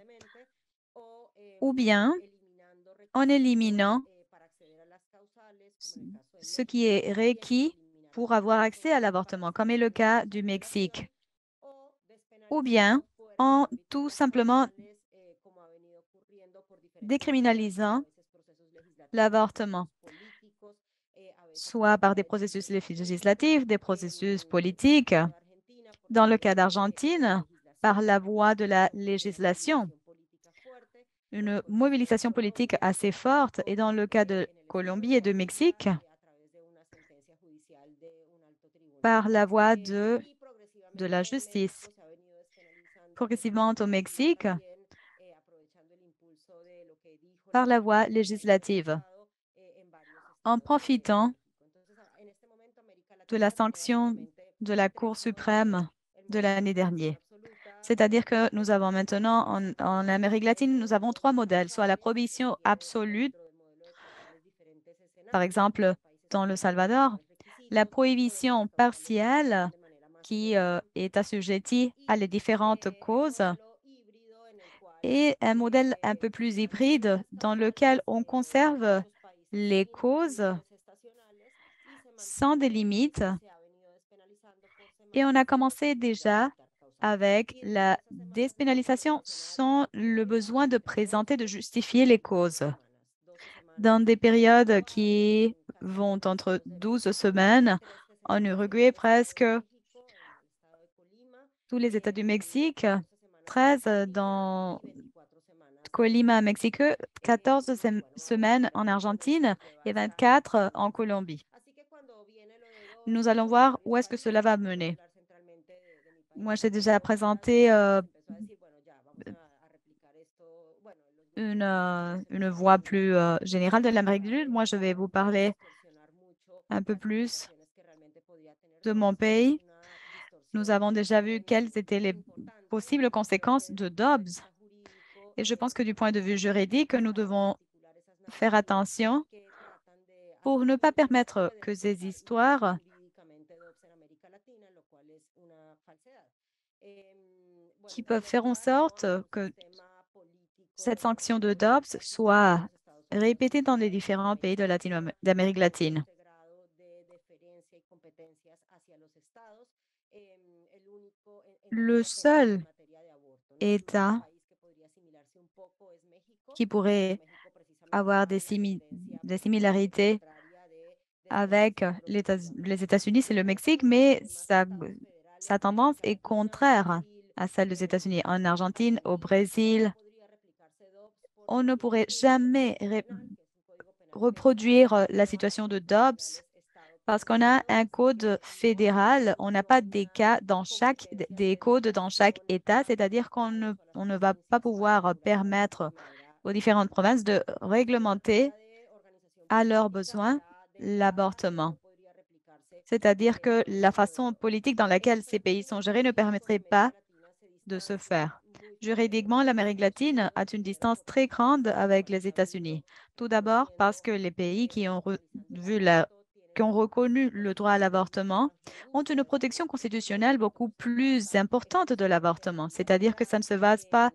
ou bien en éliminant ce qui est requis pour avoir accès à l'avortement, comme est le cas du Mexique, ou bien en tout simplement décriminalisant l'avortement, soit par des processus législatifs, des processus politiques. Dans le cas d'Argentine, par la voie de la législation, une mobilisation politique assez forte. Et dans le cas de Colombie et de Mexique, par la voie de la justice. Progressivement au Mexique, par la voie législative, en profitant de la sanction de la Cour suprême de l'année dernière. C'est-à-dire que nous avons maintenant, en Amérique latine, nous avons 3 modèles, soit la prohibition absolue, par exemple, dans le Salvador, la prohibition partielle qui est assujettie à les différentes causes et un modèle un peu plus hybride dans lequel on conserve les causes sans des limites. Et on a commencé déjà avec la dépénalisation sans le besoin de présenter, de justifier les causes. Dans des périodes qui vont entre 12 semaines, en Uruguay, presque tous les États du Mexique, 13 dans Colima, Mexique, 14 semaines en Argentine et 24 en Colombie. Nous allons voir où est-ce que cela va mener. Moi, j'ai déjà présenté une voie plus générale de l'Amérique du Sud. Moi, je vais vous parler un peu plus de mon pays. Nous avons déjà vu quelles étaient les possibles conséquences de Dobbs. Et je pense que du point de vue juridique, nous devons faire attention pour ne pas permettre que ces histoires qui peuvent faire en sorte que cette sanction de Dobbs soit répétée dans les différents pays d'Amérique latine. Le seul État qui pourrait avoir des similarités avec les États-Unis, c'est le Mexique, mais sa tendance est contraire à celle des États-Unis. En Argentine, au Brésil, on ne pourrait jamais reproduire la situation de Dobbs parce qu'on a un code fédéral, on n'a pas des codes dans chaque État, c'est-à-dire on ne va pas pouvoir permettre aux différentes provinces de réglementer à leurs besoins l'avortement. C'est-à-dire que la façon politique dans laquelle ces pays sont gérés ne permettrait pas de se faire. Juridiquement, l'Amérique latine a une distance très grande avec les États-Unis. Tout d'abord parce que les pays qui ont reconnu le droit à l'avortement ont une protection constitutionnelle beaucoup plus importante de l'avortement. C'est-à-dire que ça ne se base pas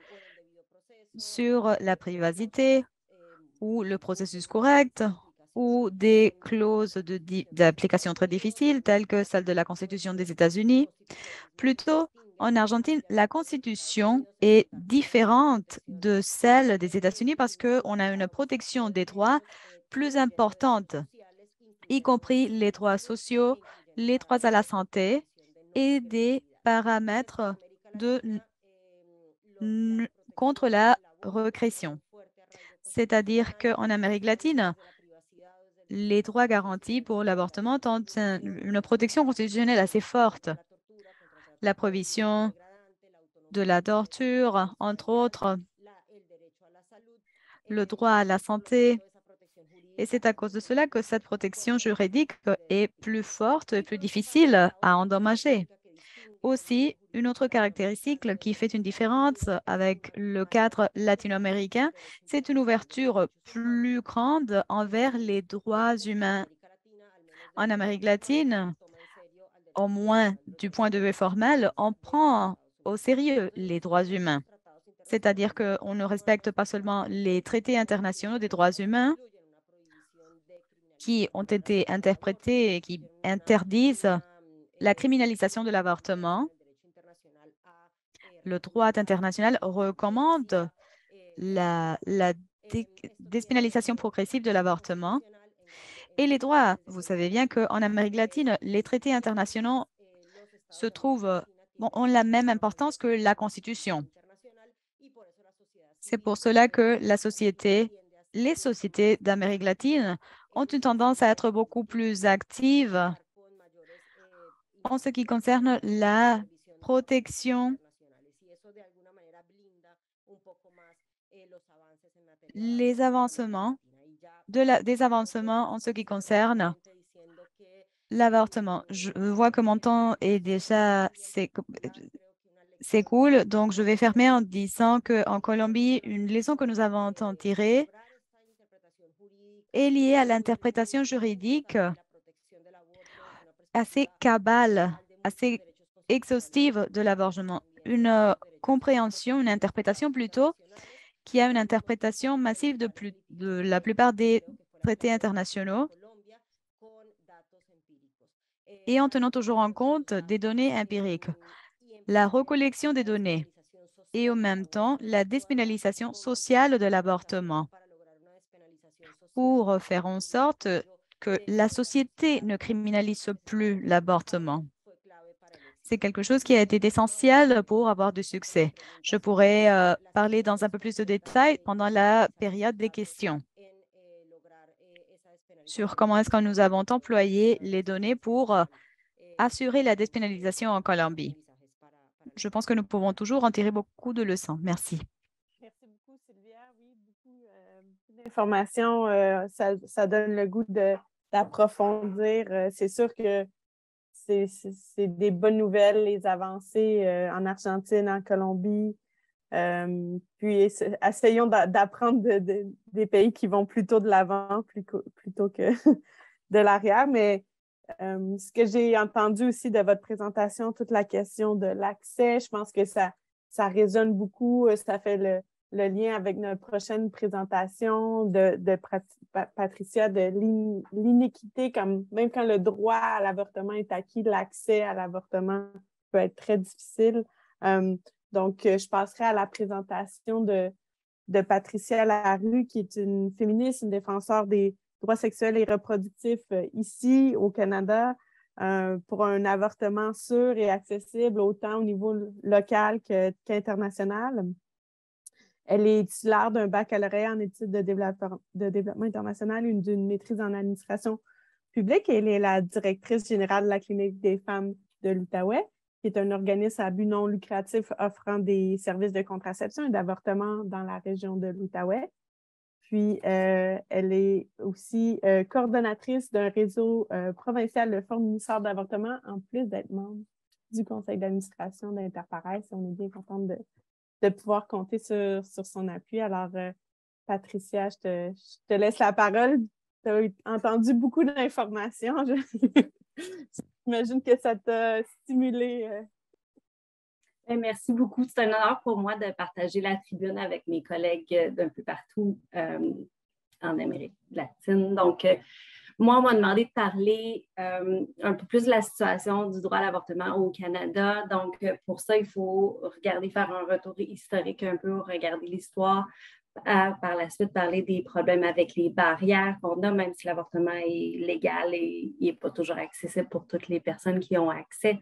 sur la privacité ou le processus correct ou des clauses d'application très difficiles telles que celle de la Constitution des États-Unis. Plutôt, en Argentine, la Constitution est différente de celle des États-Unis parce qu'on a une protection des droits plus importante, y compris les droits sociaux, les droits à la santé et des paramètres contre la récréation. C'est-à-dire qu'en Amérique latine, les droits garantis pour l'avortement ont une protection constitutionnelle assez forte. La prohibition de la torture, entre autres, le droit à la santé. Et c'est à cause de cela que cette protection juridique est plus forte et plus difficile à endommager. Aussi, une autre caractéristique qui fait une différence avec le cadre latino-américain, c'est une ouverture plus grande envers les droits humains. En Amérique latine, au moins du point de vue formel, on prend au sérieux les droits humains. C'est-à-dire qu'on ne respecte pas seulement les traités internationaux des droits humains qui ont été interprétés et qui interdisent la criminalisation de l'avortement. Le droit international recommande la dépénalisation progressive de l'avortement. Et les droits, vous savez bien qu'en Amérique latine, les traités internationaux ont la même importance que la Constitution. C'est pour cela que les sociétés d'Amérique latine ont une tendance à être beaucoup plus actives en ce qui concerne la protection, des avancements en ce qui concerne l'avortement. Je vois que mon temps est déjà s'écoule, donc je vais fermer en disant qu'en Colombie, une leçon que nous avons tirée est liée à l'interprétation juridique assez cabale, assez exhaustive de l'avortement. Une compréhension, une interprétation plutôt, qui a une interprétation massive de la plupart des traités internationaux et en tenant toujours en compte des données empiriques. La recollection des données et en même temps la dépénalisation sociale de l'avortement pour faire en sorte que la société ne criminalise plus l'avortement. C'est quelque chose qui a été essentiel pour avoir du succès. Je pourrais parler dans un peu plus de détails pendant la période des questions sur comment est-ce que nous avons employé les données pour assurer la dépénalisation en Colombie. Je pense que nous pouvons toujours en tirer beaucoup de leçons. Merci. Merci beaucoup, Sylvia. Oui, beaucoup d'informations. Ça donne le goût d'approfondir. C'est sûr que c'est des bonnes nouvelles, les avancées en Argentine, en Colombie. Puis essayons d'apprendre des pays qui vont plutôt de l'avant plutôt que de l'arrière. Mais ce que j'ai entendu aussi de votre présentation, toute la question de l'accès, je pense que ça ça résonne beaucoup, ça fait le lien avec notre prochaine présentation de Patricia, de l'inéquité, comme même quand le droit à l'avortement est acquis, l'accès à l'avortement peut être très difficile. Donc, je passerai à la présentation de Patricia Larue, qui est une féministe, une défenseure des droits sexuels et reproductifs ici au Canada, pour un avortement sûr et accessible autant au niveau local qu'international. Elle est titulaire d'un baccalauréat en études de développement international et d'une maîtrise en administration publique. Elle est la directrice générale de la Clinique des femmes de l'Outaouais, qui est un organisme à but non lucratif offrant des services de contraception et d'avortement dans la région de l'Outaouais. Puis, elle est aussi coordonnatrice d'un réseau provincial de fournisseurs d'avortement, en plus d'être membre du conseil d'administration d'Interpares. On est bien contente de pouvoir compter sur son appui. Alors, Patricia, je te laisse la parole. Tu as entendu beaucoup d'informations. J'imagine que ça t'a stimulé. Merci beaucoup. C'est un honneur pour moi de partager la tribune avec mes collègues d'un peu partout en Amérique latine. Donc, moi, on m'a demandé de parler un peu plus de la situation du droit à l'avortement au Canada. Donc, pour ça, il faut faire un retour historique un peu, regarder l'histoire. Par la suite, parler des problèmes avec les barrières qu'on a, même si l'avortement est légal et il n'est pas toujours accessible pour toutes les personnes qui ont accès.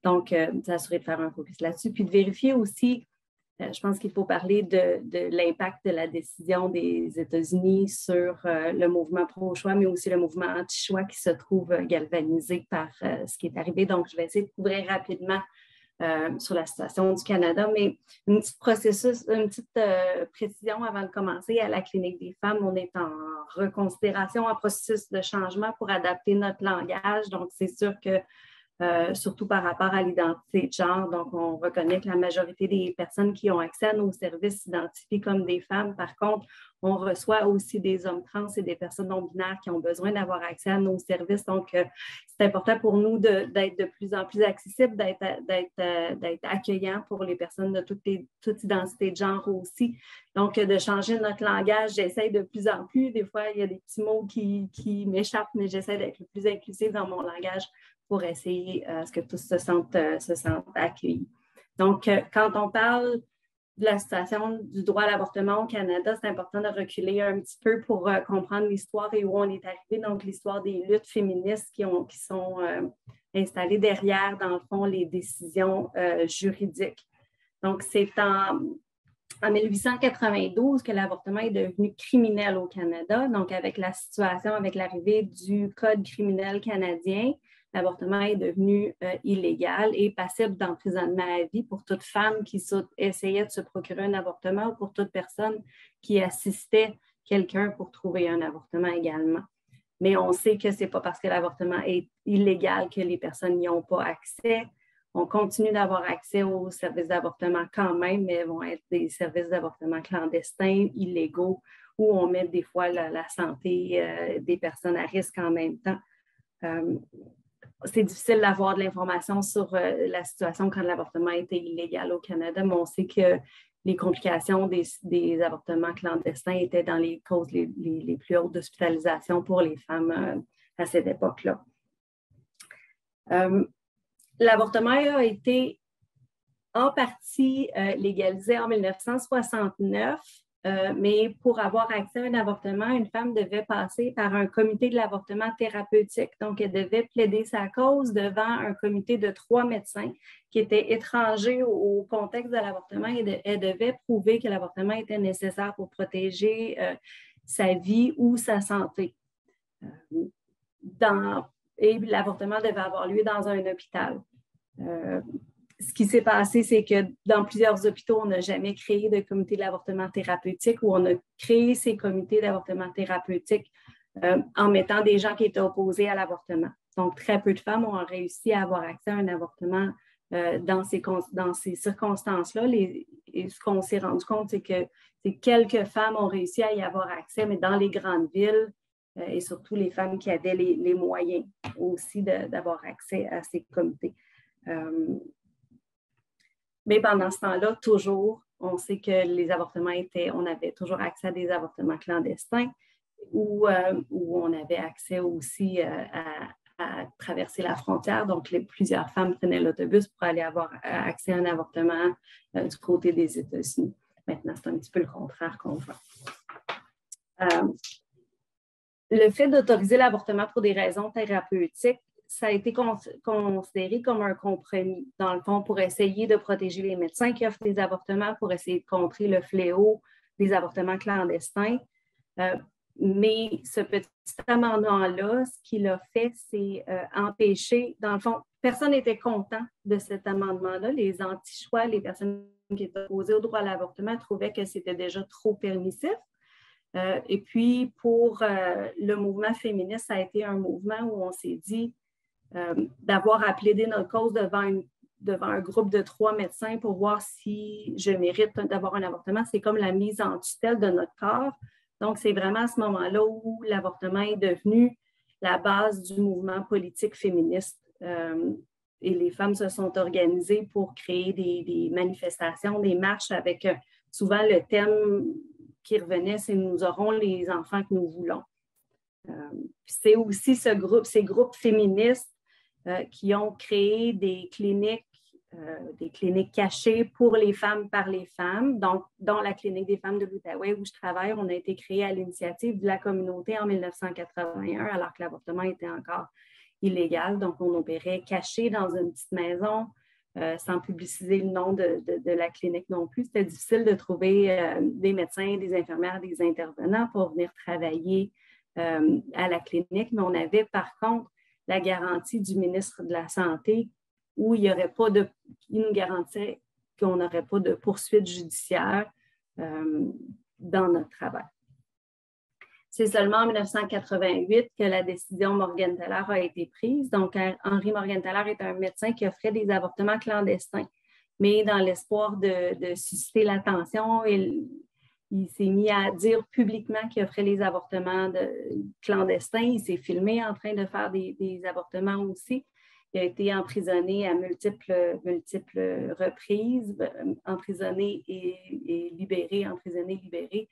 Donc, s'assurer de faire un focus là-dessus, puis de vérifier aussi, je pense qu'il faut parler de l'impact de la décision des États-Unis sur le mouvement pro-choix, mais aussi le mouvement anti-choix qui se trouve galvanisé par ce qui est arrivé. Donc, je vais essayer de couvrir rapidement sur la situation du Canada, mais une petite précision avant de commencer. À la Clinique des femmes, on est en reconsidération, en processus de changement pour adapter notre langage. Donc, c'est sûr que surtout par rapport à l'identité de genre. Donc, on reconnaît que la majorité des personnes qui ont accès à nos services s'identifient comme des femmes. Par contre, on reçoit aussi des hommes trans et des personnes non-binaires qui ont besoin d'avoir accès à nos services. Donc, c'est important pour nous d'être de plus en plus accessibles, d'être accueillants pour les personnes de toute identité de genre aussi. Donc, de changer notre langage, j'essaie de plus en plus. Des fois, il y a des petits mots qui m'échappent, mais j'essaie d'être le plus inclusive dans mon langage pour essayer à ce que tous se sentent accueillis. Donc, quand on parle de la situation du droit à l'avortement au Canada, c'est important de reculer un petit peu pour comprendre l'histoire et où on est arrivé. Donc, l'histoire des luttes féministes qui sont installées derrière, dans le fond, les décisions juridiques. Donc, c'est en 1892 que l'avortement est devenu criminel au Canada. Donc, avec la situation, avec l'arrivée du Code criminel canadien, l'avortement est devenu illégal et passible d'emprisonnement à vie pour toute femme qui essayait de se procurer un avortement ou pour toute personne qui assistait quelqu'un pour trouver un avortement également. Mais on sait que ce n'est pas parce que l'avortement est illégal que les personnes n'y ont pas accès. On continue d'avoir accès aux services d'avortement quand même, mais elles vont être des services d'avortement clandestins, illégaux, où on met des fois la santé des personnes à risque en même temps. C'est difficile d'avoir de l'information sur la situation quand l'avortement était illégal au Canada, mais on sait que les complications des avortements clandestins étaient dans les causes les plus hautes d'hospitalisation pour les femmes à cette époque-là. L'avortement a été en partie légalisé en 1969. Mais pour avoir accès à un avortement, une femme devait passer par un comité de l'avortement thérapeutique. Donc, elle devait plaider sa cause devant un comité de 3 médecins qui étaient étrangers au contexte de l'avortement et elle devait prouver que l'avortement était nécessaire pour protéger sa vie ou sa santé. Et l'avortement devait avoir lieu dans un hôpital. Ce qui s'est passé, c'est que dans plusieurs hôpitaux, on n'a jamais créé de comité de l'avortement thérapeutique ou on a créé ces comités d'avortement thérapeutique en mettant des gens qui étaient opposés à l'avortement. Donc, très peu de femmes ont réussi à avoir accès à un avortement dans ces circonstances-là. Et ce qu'on s'est rendu compte, c'est que quelques femmes ont réussi à y avoir accès, mais dans les grandes villes et surtout les femmes qui avaient les moyens aussi d'avoir accès à ces comités. Mais pendant ce temps-là, toujours, on sait que les avortements on avait toujours accès à des avortements clandestins où on avait accès aussi à traverser la frontière. Donc, plusieurs femmes prenaient l'autobus pour aller avoir accès à un avortement du côté des États-Unis. Maintenant, c'est un petit peu le contraire qu'on voit. Le fait d'autoriser l'avortement pour des raisons thérapeutiques, ça a été considéré comme un compromis, dans le fond, pour essayer de protéger les médecins qui offrent des avortements, pour essayer de contrer le fléau des avortements clandestins. Mais ce petit amendement-là, ce qu'il a fait, c'est empêcher, dans le fond, personne n'était content de cet amendement-là. Les anti-choix, les personnes qui étaient opposées au droit à l'avortement trouvaient que c'était déjà trop permissif. Et puis, pour le mouvement féministe, ça a été un mouvement où on s'est dit d'avoir à plaider notre cause devant un groupe de 3 médecins pour voir si je mérite d'avoir un avortement. C'est comme la mise en tutelle de notre corps. Donc, c'est vraiment à ce moment-là où l'avortement est devenu la base du mouvement politique féministe. Et les femmes se sont organisées pour créer des manifestations, des marches avec souvent le thème qui revenait, c'est « Nous aurons les enfants que nous voulons ». C'est aussi ces groupes féministes qui ont créé des cliniques cachées pour les femmes par les femmes. Donc, dans la clinique des femmes de l'Outaouais où je travaille, on a été créé à l'initiative de la communauté en 1981, alors que l'avortement était encore illégal. Donc, on opérait caché dans une petite maison, sans publiciser le nom de la clinique non plus. C'était difficile de trouver des médecins, des infirmières, des intervenants pour venir travailler à la clinique, mais on avait par contre la garantie du ministre de la Santé où il nous garantissait qu'on n'aurait pas de poursuite judiciaire dans notre travail. C'est seulement en 1988 que la décision Morgenthaler a été prise. Donc, Henri Morgenthaler est un médecin qui offrait des avortements clandestins, mais dans l'espoir de susciter l'attention, il s'est mis à dire publiquement qu'il offrait les avortements clandestins. Il s'est filmé en train de faire des avortements aussi. Il a été emprisonné à multiples reprises, emprisonné et libéré, emprisonné, libéré.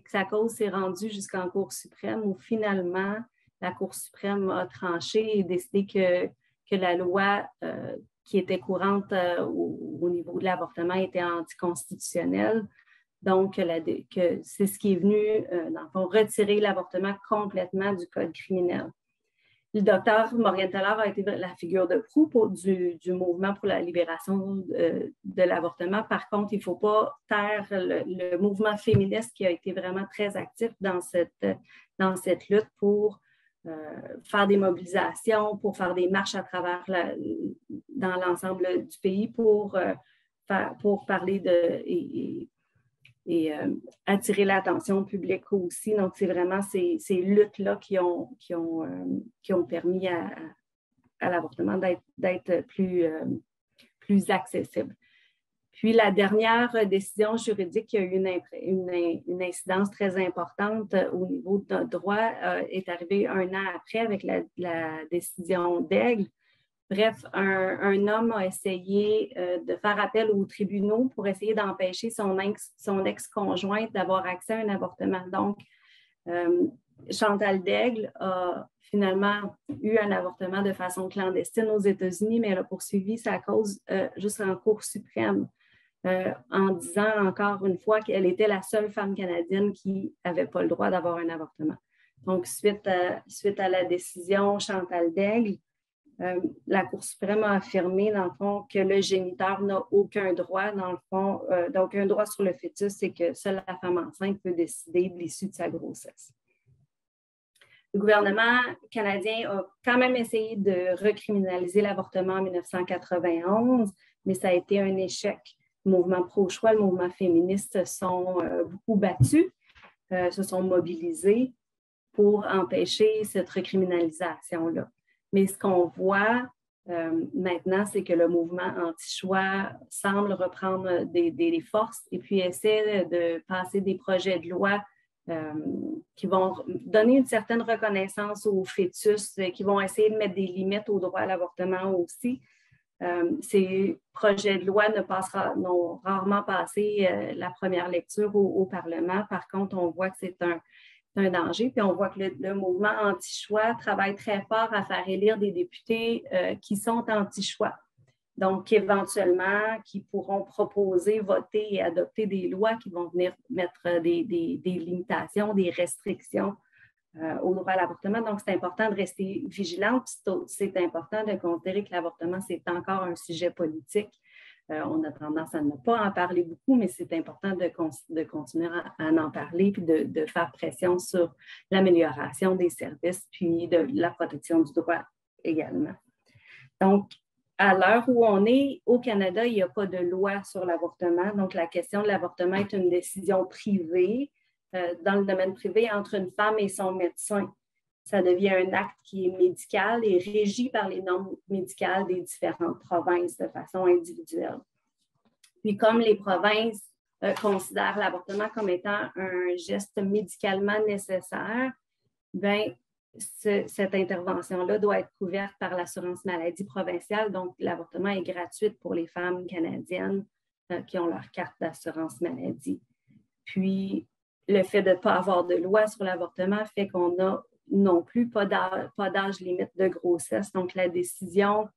Sa cause s'est rendue jusqu'en Cour suprême où finalement la Cour suprême a tranché et décidé que la loi qui était courante au niveau de l'avortement était anticonstitutionnelle. Donc, c'est ce qui est venu, dans le fond, retirer l'avortement complètement du code criminel. Le docteur Morgenthaler a été la figure de proue du mouvement pour la libération de l'avortement. Par contre, il ne faut pas taire le mouvement féministe qui a été vraiment très actif dans cette lutte pour faire des mobilisations, pour faire des marches à travers dans l'ensemble du pays pour parler et attirer l'attention publique aussi. Donc, c'est vraiment ces luttes-là qui ont permis à l'avortement d'être plus accessible. Puis, la dernière décision juridique qui a eu une incidence très importante au niveau de notre droit est arrivée 1 an après avec la décision d'Aigle. Bref, un homme a essayé de faire appel aux tribunaux pour essayer d'empêcher son ex-conjointe d'avoir accès à un avortement. Donc, Chantal Daigle a finalement eu un avortement de façon clandestine aux États-Unis, mais elle a poursuivi sa cause jusqu'en Cour suprême en disant encore une fois qu'elle était la seule femme canadienne qui n'avait pas le droit d'avoir un avortement. Donc, suite à la décision Chantal Daigle, la Cour suprême a affirmé, dans le fond, que le géniteur n'a aucun droit, dans le fond, donc un droit sur le fœtus, c'est que seule la femme enceinte peut décider de l'issue de sa grossesse. Le gouvernement canadien a quand même essayé de recriminaliser l'avortement en 1991, mais ça a été un échec. Le mouvement pro-choix, le mouvement féministe se sont beaucoup battus, se sont mobilisés pour empêcher cette recriminalisation-là. Mais ce qu'on voit maintenant, c'est que le mouvement anti-choix semble reprendre des forces et puis essaie de passer des projets de loi qui vont donner une certaine reconnaissance aux fœtus, qui vont essayer de mettre des limites au droit à l'avortement aussi. Ces projets de loi n'ont rarement passé la première lecture au Parlement. Par contre, on voit que c'est un danger. Puis on voit que le mouvement anti-choix travaille très fort à faire élire des députés qui sont anti-choix. Donc, éventuellement, qui pourront proposer, voter et adopter des lois qui vont venir mettre des limitations, des restrictions au droit à l'avortement. Donc, c'est important de rester vigilante. C'est important de considérer que l'avortement, c'est encore un sujet politique. On a tendance à ne pas en parler beaucoup, mais c'est important de continuer à en parler puis de faire pression sur l'amélioration des services puis de la protection du droit également. Donc, à l'heure où on est au Canada, il n'y a pas de loi sur l'avortement. Donc, la question de l'avortement est une décision privée dans le domaine privé entre une femme et son médecin. Ça devient un acte qui est médical et régi par les normes médicales des différentes provinces de façon individuelle. Puis comme les provinces considèrent l'avortement comme étant un geste médicalement nécessaire, bien, cette intervention-là doit être couverte par l'assurance maladie provinciale. Donc, l'avortement est gratuit pour les femmes canadiennes qui ont leur carte d'assurance maladie. Puis, le fait de ne pas avoir de loi sur l'avortement fait qu'on n'a non plus pas d'âge limite de grossesse. Donc, la décision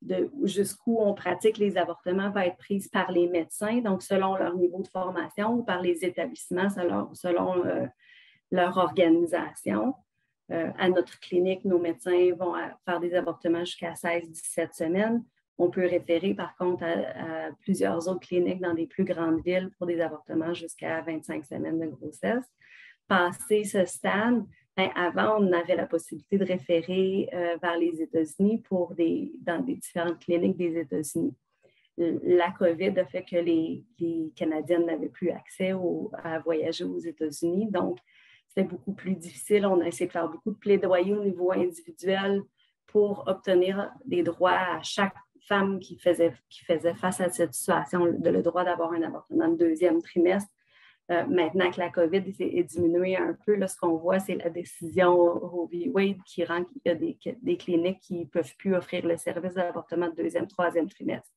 de jusqu'où on pratique les avortements va être prise par les médecins, donc selon leur niveau de formation, ou par les établissements selon leur organisation. À notre clinique, nos médecins vont faire des avortements jusqu'à 16-17 semaines. On peut référer, par contre, à plusieurs autres cliniques dans des plus grandes villes pour des avortements jusqu'à 25 semaines de grossesse. Passé ce stade, avant, on avait la possibilité de référer vers les États-Unis dans des différentes cliniques des États-Unis. La COVID a fait que les Canadiennes n'avaient plus accès à voyager aux États-Unis. Donc, c'était beaucoup plus difficile. On a essayé de faire beaucoup de plaidoyer au niveau individuel pour obtenir des droits à chaque femme qui faisait face à cette situation, le droit d'avoir un avortement de deuxième trimestre. Maintenant que la COVID est diminuée un peu, là, ce qu'on voit, c'est la décision Roe v. Wade qui rend qu'il y a des cliniques qui ne peuvent plus offrir le service d'avortement de deuxième, troisième trimestre.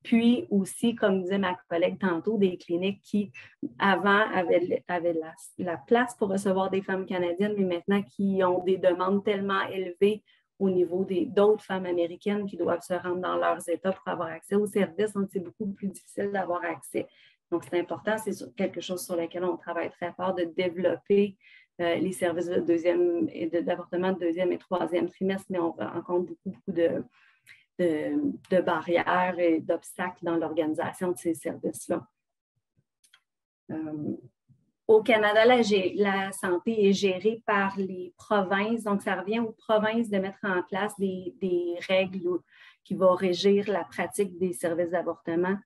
Puis aussi, comme disait ma collègue tantôt, des cliniques qui, avant, avaient la place pour recevoir des femmes canadiennes, mais maintenant qui ont des demandes tellement élevées au niveau d'autres femmes américaines qui doivent se rendre dans leurs États pour avoir accès aux services. Donc, c'est beaucoup plus difficile d'avoir accès. Donc, c'est important, c'est quelque chose sur lequel on travaille très fort, de développer les services d'avortement de deuxième et troisième trimestre, mais on rencontre beaucoup de barrières et d'obstacles dans l'organisation de ces services-là. Au Canada, la santé est gérée par les provinces, donc ça revient aux provinces de mettre en place des règles qui vont régir la pratique des services d'avortement.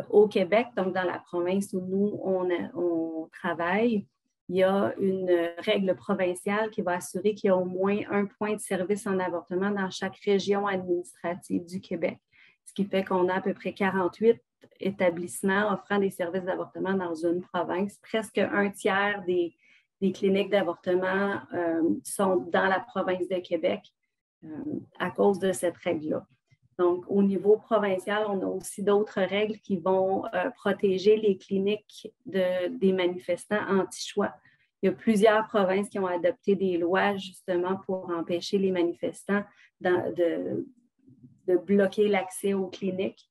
Au Québec, donc dans la province où nous, on travaille, il y a une règle provinciale qui va assurer qu'il y a au moins un point de service en avortement dans chaque région administrative du Québec. Ce qui fait qu'on a à peu près 48 établissements offrant des services d'avortement dans une province. Presque un tiers des cliniques d'avortement sont dans la province de Québec à cause de cette règle-là. Donc, au niveau provincial, on a aussi d'autres règles qui vont protéger les cliniques des manifestants anti-choix. Il y a plusieurs provinces qui ont adopté des lois justement pour empêcher les manifestants de bloquer l'accès aux cliniques.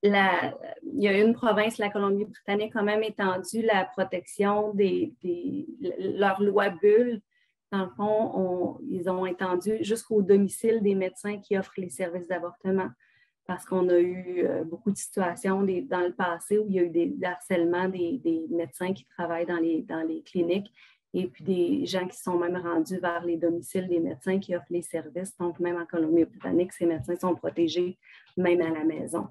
Il y a une province, la Colombie-Britannique, a même étendu la protection leur loi Bull. Dans le fond, ils ont étendu jusqu'au domicile des médecins qui offrent les services d'avortement parce qu'on a eu beaucoup de situations dans le passé où il y a eu des harcèlements des médecins qui travaillent dans les cliniques et puis des gens qui sont même rendus vers les domiciles des médecins qui offrent les services. Donc, même en Colombie-Britannique, ces médecins sont protégés même à la maison.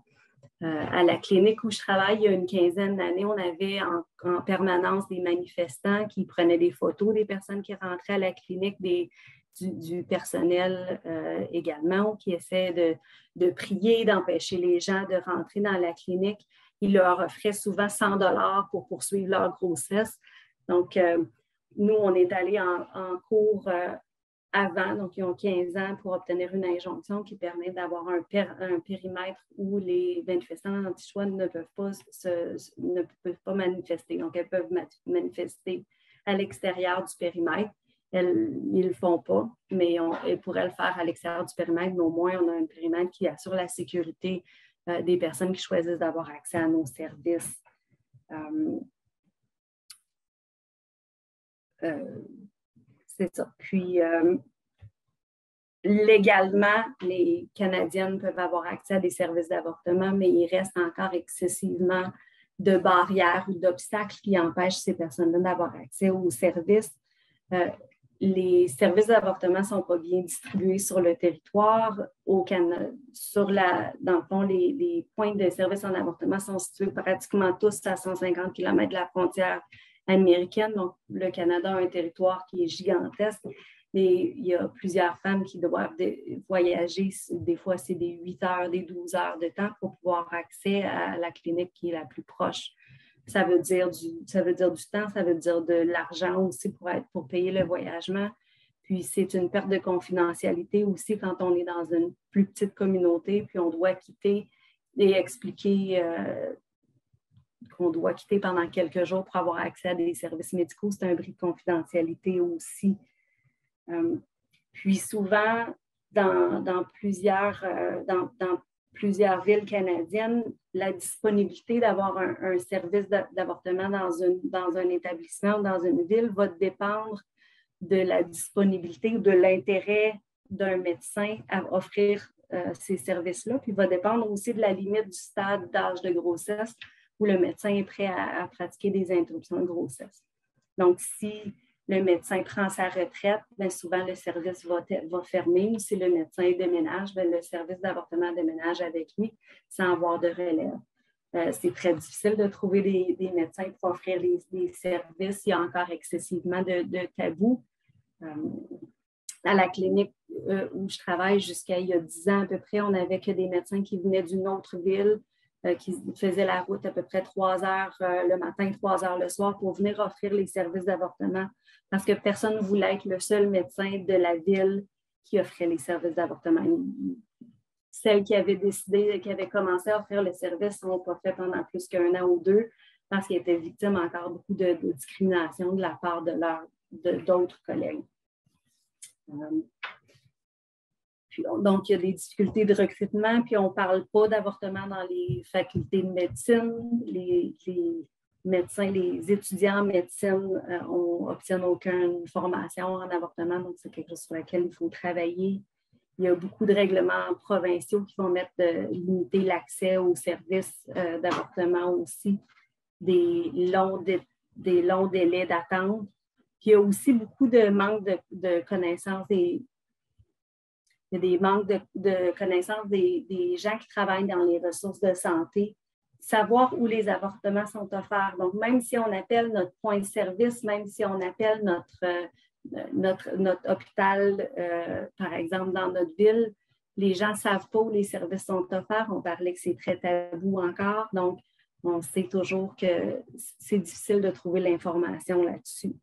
À la clinique où je travaille, il y a une quinzaine d'années, on avait en permanence des manifestants qui prenaient des photos des personnes qui rentraient à la clinique, du personnel également, qui essaient de prier, d'empêcher les gens de rentrer dans la clinique. Ils leur offraient souvent 100 $ pour poursuivre leur grossesse. Donc, nous, on est allés en cours avant, donc ils ont 15 ans pour obtenir une injonction qui permet d'avoir un périmètre où les manifestants anti-choix ne peuvent pas manifester. Donc, elles peuvent manifester à l'extérieur du périmètre. Ils ne le font pas, mais elles pourraient le faire à l'extérieur du périmètre, mais au moins, on a un périmètre qui assure la sécurité des personnes qui choisissent d'avoir accès à nos services. C'est ça. Puis, légalement, les Canadiennes peuvent avoir accès à des services d'avortement, mais il reste encore excessivement de barrières ou d'obstacles qui empêchent ces personnes-là d'avoir accès aux services. Les services d'avortement ne sont pas bien distribués sur le territoire. Au Canada, dans le fond, les points de services en avortement sont situés pratiquement tous à 150 km de la frontière américaine. Donc, le Canada a un territoire qui est gigantesque. Et il y a plusieurs femmes qui doivent voyager. Des fois, c'est des 8 heures, des 12 heures de temps pour pouvoir avoir accès à la clinique qui est la plus proche. Ça veut dire du temps, ça veut dire de l'argent aussi pour payer le voyagement. Puis, c'est une perte de confidentialité aussi quand on est dans une plus petite communauté, puis on doit quitter et expliquer qu'on doit quitter pendant quelques jours pour avoir accès à des services médicaux. C'est un bris de confidentialité aussi. Puis souvent, dans plusieurs villes canadiennes, la disponibilité d'avoir un service d'avortement dans un établissement ou dans une ville va dépendre de la disponibilité ou de l'intérêt d'un médecin à offrir ces services-là, puis va dépendre aussi de la limite du stade d'âge de grossesse où le médecin est prêt à pratiquer des interruptions de grossesse. Donc, si le médecin prend sa retraite, bien souvent le service va fermer. Ou si le médecin déménage, bien, le service d'avortement déménage avec lui sans avoir de relève. C'est très difficile de trouver des médecins pour offrir des services. Il y a encore excessivement de tabous. À la clinique où je travaille jusqu'à il y a 10 ans à peu près, on n'avait que des médecins qui venaient d'une autre ville, qui faisaient la route à peu près 3 heures le matin, 3 heures le soir pour venir offrir les services d'avortement parce que personne ne voulait être le seul médecin de la ville qui offrait les services d'avortement. Celles qui avaient décidé, qui avaient commencé à offrir le service n'ont pas fait pendant plus qu'un an ou deux parce qu'ils étaient victimes encore beaucoup de discrimination de la part d'autres collègues. Donc, il y a des difficultés de recrutement, puis on ne parle pas d'avortement dans les facultés de médecine. Les médecins, les étudiants en médecine n'obtiennent aucune formation en avortement, donc c'est quelque chose sur lequel il faut travailler. Il y a beaucoup de règlements provinciaux qui vont limiter l'accès aux services d'avortement aussi, des longs délais d'attente. Puis il y a aussi beaucoup de manque de connaissances il y a des manques de connaissances des gens qui travaillent dans les ressources de santé, savoir où les avortements sont offerts. Donc, même si on appelle notre point de service, même si on appelle notre hôpital, par exemple, dans notre ville, les gens ne savent pas où les services sont offerts. On parlait que c'est très tabou encore. Donc, on sait toujours que c'est difficile de trouver l'information là-dessus.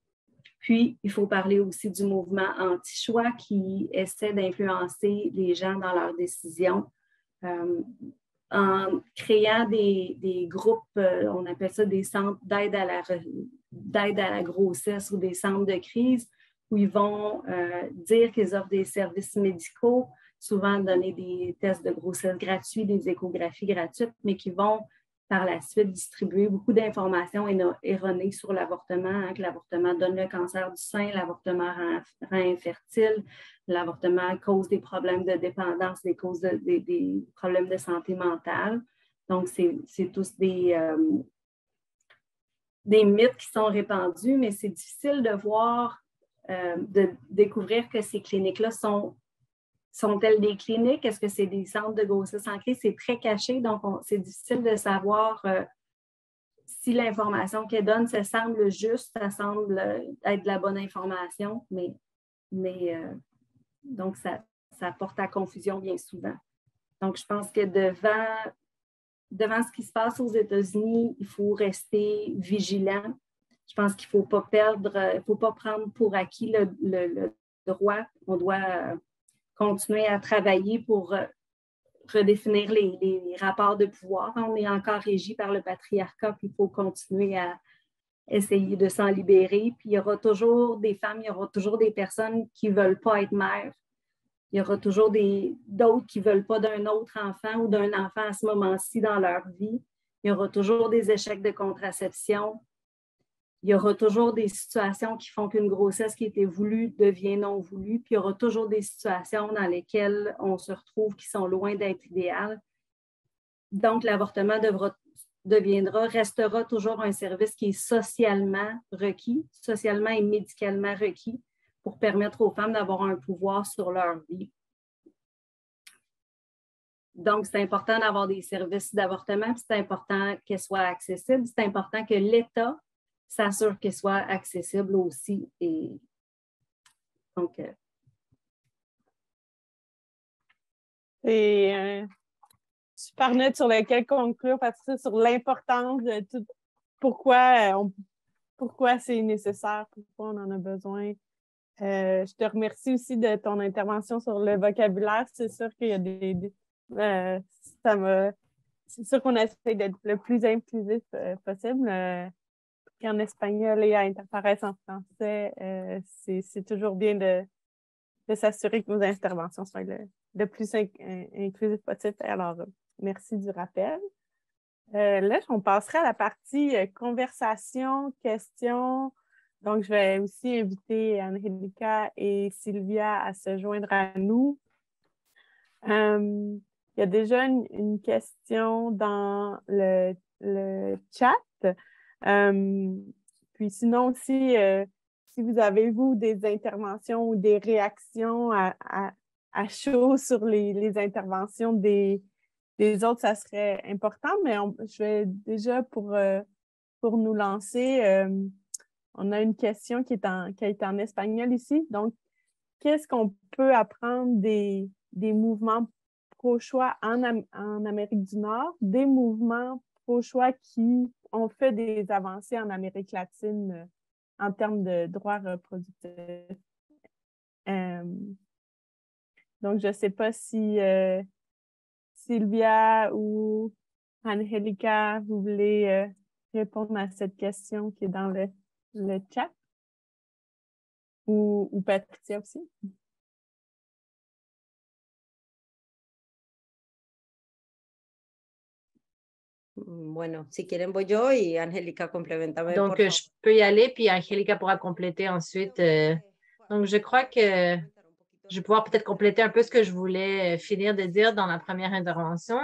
Puis, il faut parler aussi du mouvement anti-choix qui essaie d'influencer les gens dans leurs décisions en créant des groupes, on appelle ça des centres d'aide à la grossesse ou des centres de crise où ils vont dire qu'ils offrent des services médicaux, souvent donner des tests de grossesse gratuits, des échographies gratuites, mais qui vont par la suite distribuer beaucoup d'informations erronées sur l'avortement, que l'avortement donne le cancer du sein, l'avortement rend infertile, l'avortement cause des problèmes de dépendance, des problèmes de santé mentale. Donc, c'est tous des mythes qui sont répandus, mais c'est difficile de voir, de découvrir que ces cliniques-là sont-elles des cliniques? Est-ce que c'est des centres de grossesse en crise? C'est très caché, donc c'est difficile de savoir si l'information qu'elle donne, ça semble juste, ça semble être de la bonne information, mais donc ça porte à confusion bien souvent. Donc, je pense que devant ce qui se passe aux États-Unis, il faut rester vigilant. Je pense qu'il ne faut pas prendre pour acquis le droits. On doit continuer à travailler pour redéfinir les rapports de pouvoir. On est encore régi par le patriarcat, puis il faut continuer à essayer de s'en libérer. Puis il y aura toujours des femmes, il y aura toujours des personnes qui ne veulent pas être mères. Il y aura toujours d'autres qui ne veulent pas d'un autre enfant ou d'un enfant à ce moment-ci dans leur vie. Il y aura toujours des échecs de contraception. Il y aura toujours des situations qui font qu'une grossesse qui était voulue devient non voulue. Puis il y aura toujours des situations dans lesquelles on se retrouve qui sont loin d'être idéales. Donc, l'avortement restera toujours un service qui est socialement requis, socialement et médicalement requis, pour permettre aux femmes d'avoir un pouvoir sur leur vie. Donc, c'est important d'avoir des services d'avortement, puis c'est important qu'elles soient accessibles. C'est important que l'État s'assure qu'elles soient accessibles aussi. Et donc, c'est super note sur lequel conclure, Patricia, sur l'importance de tout, pourquoi c'est nécessaire, pourquoi on en a besoin. Je te remercie aussi de ton intervention sur le vocabulaire. C'est sûr qu'il y a c'est sûr qu'on essaie d'être le plus inclusif possible. En espagnol et à Interpares en français, c'est toujours bien de s'assurer que nos interventions soient le plus inclusif possible. Alors, merci du rappel. Là, on passerait à la partie conversation, questions. Donc, je vais aussi inviter Angelica et Sylvia à se joindre à nous. Il y a déjà une question dans le chat. Puis sinon aussi, si vous avez, vous, des interventions ou des réactions à chaud sur les interventions des autres, ça serait important, mais je vais déjà pour nous lancer, on a une question qui a été en espagnol ici. Donc, qu'est-ce qu'on peut apprendre des mouvements pro-choix en Amérique du Nord, des mouvements pro-choix qui ont fait des avancées en Amérique latine en termes de droits reproductifs? Donc, je ne sais pas si Sylvia ou Angelica, vous voulez répondre à cette question qui est dans le chat? Ou Patricia aussi? Bueno, si quieren voy yo y Angélica complementame. Donc, je peux y aller, puis Angélica pourra compléter ensuite. Donc, je crois que je vais pouvoir peut-être compléter un peu ce que je voulais finir de dire dans la première intervention.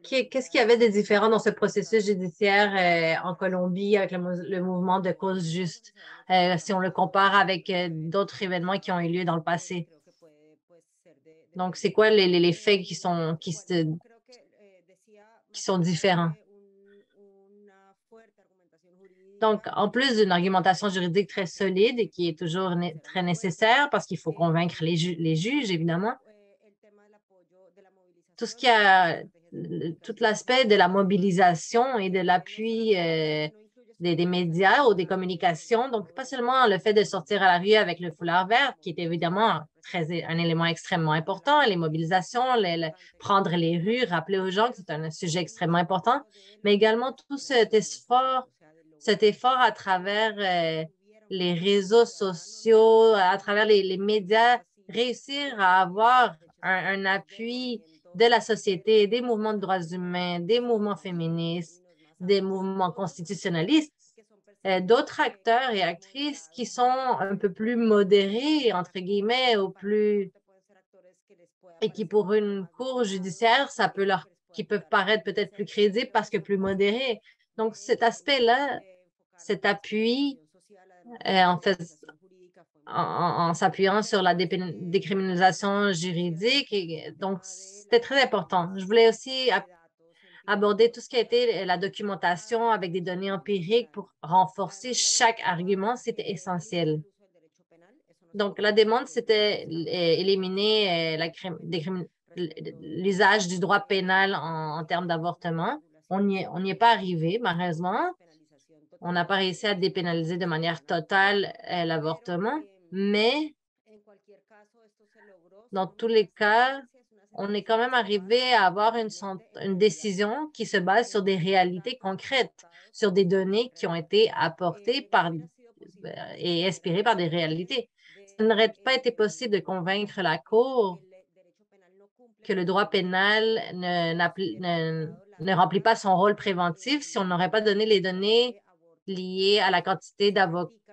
Qu'est-ce qu'il y avait de différent dans ce processus judiciaire en Colombie avec le mouvement de cause juste, si on le compare avec d'autres événements qui ont eu lieu dans le passé? Donc, c'est quoi les faits qui sont différents? Donc, en plus d'une argumentation juridique très solide et qui est toujours très nécessaire parce qu'il faut convaincre les juges, évidemment, tout l'aspect de la mobilisation et de l'appui des médias ou des communications. Donc, pas seulement le fait de sortir à la rue avec le foulard vert, qui est évidemment un élément extrêmement important, les mobilisations, prendre les rues, rappeler aux gens que c'est un sujet extrêmement important, mais également tout cet effort à travers les réseaux sociaux, à travers les médias, réussir à avoir un appui de la société, des mouvements de droits humains, des mouvements féministes, des mouvements constitutionnalistes, d'autres acteurs et actrices qui sont un peu plus modérés, entre guillemets, et qui, pour une cour judiciaire, qui peuvent paraître peut-être plus crédibles parce que plus modérés. Donc, cet aspect-là, cet appui, en s'appuyant sur la décriminalisation juridique. Et donc, c'était très important. Je voulais aussi aborder tout ce qui a été la documentation avec des données empiriques pour renforcer chaque argument. C'était essentiel. Donc, la demande, c'était éliminer l'usage du droit pénal en termes d'avortement. On n'y est pas arrivé, malheureusement. On n'a pas réussi à dépénaliser de manière totale l'avortement, mais dans tous les cas, on est quand même arrivé à avoir une décision qui se base sur des réalités concrètes, sur des données qui ont été apportées et inspirées par des réalités. Ça n'aurait pas été possible de convaincre la Cour que le droit pénal ne remplit pas son rôle préventif si on n'aurait pas donné les données liées à la quantité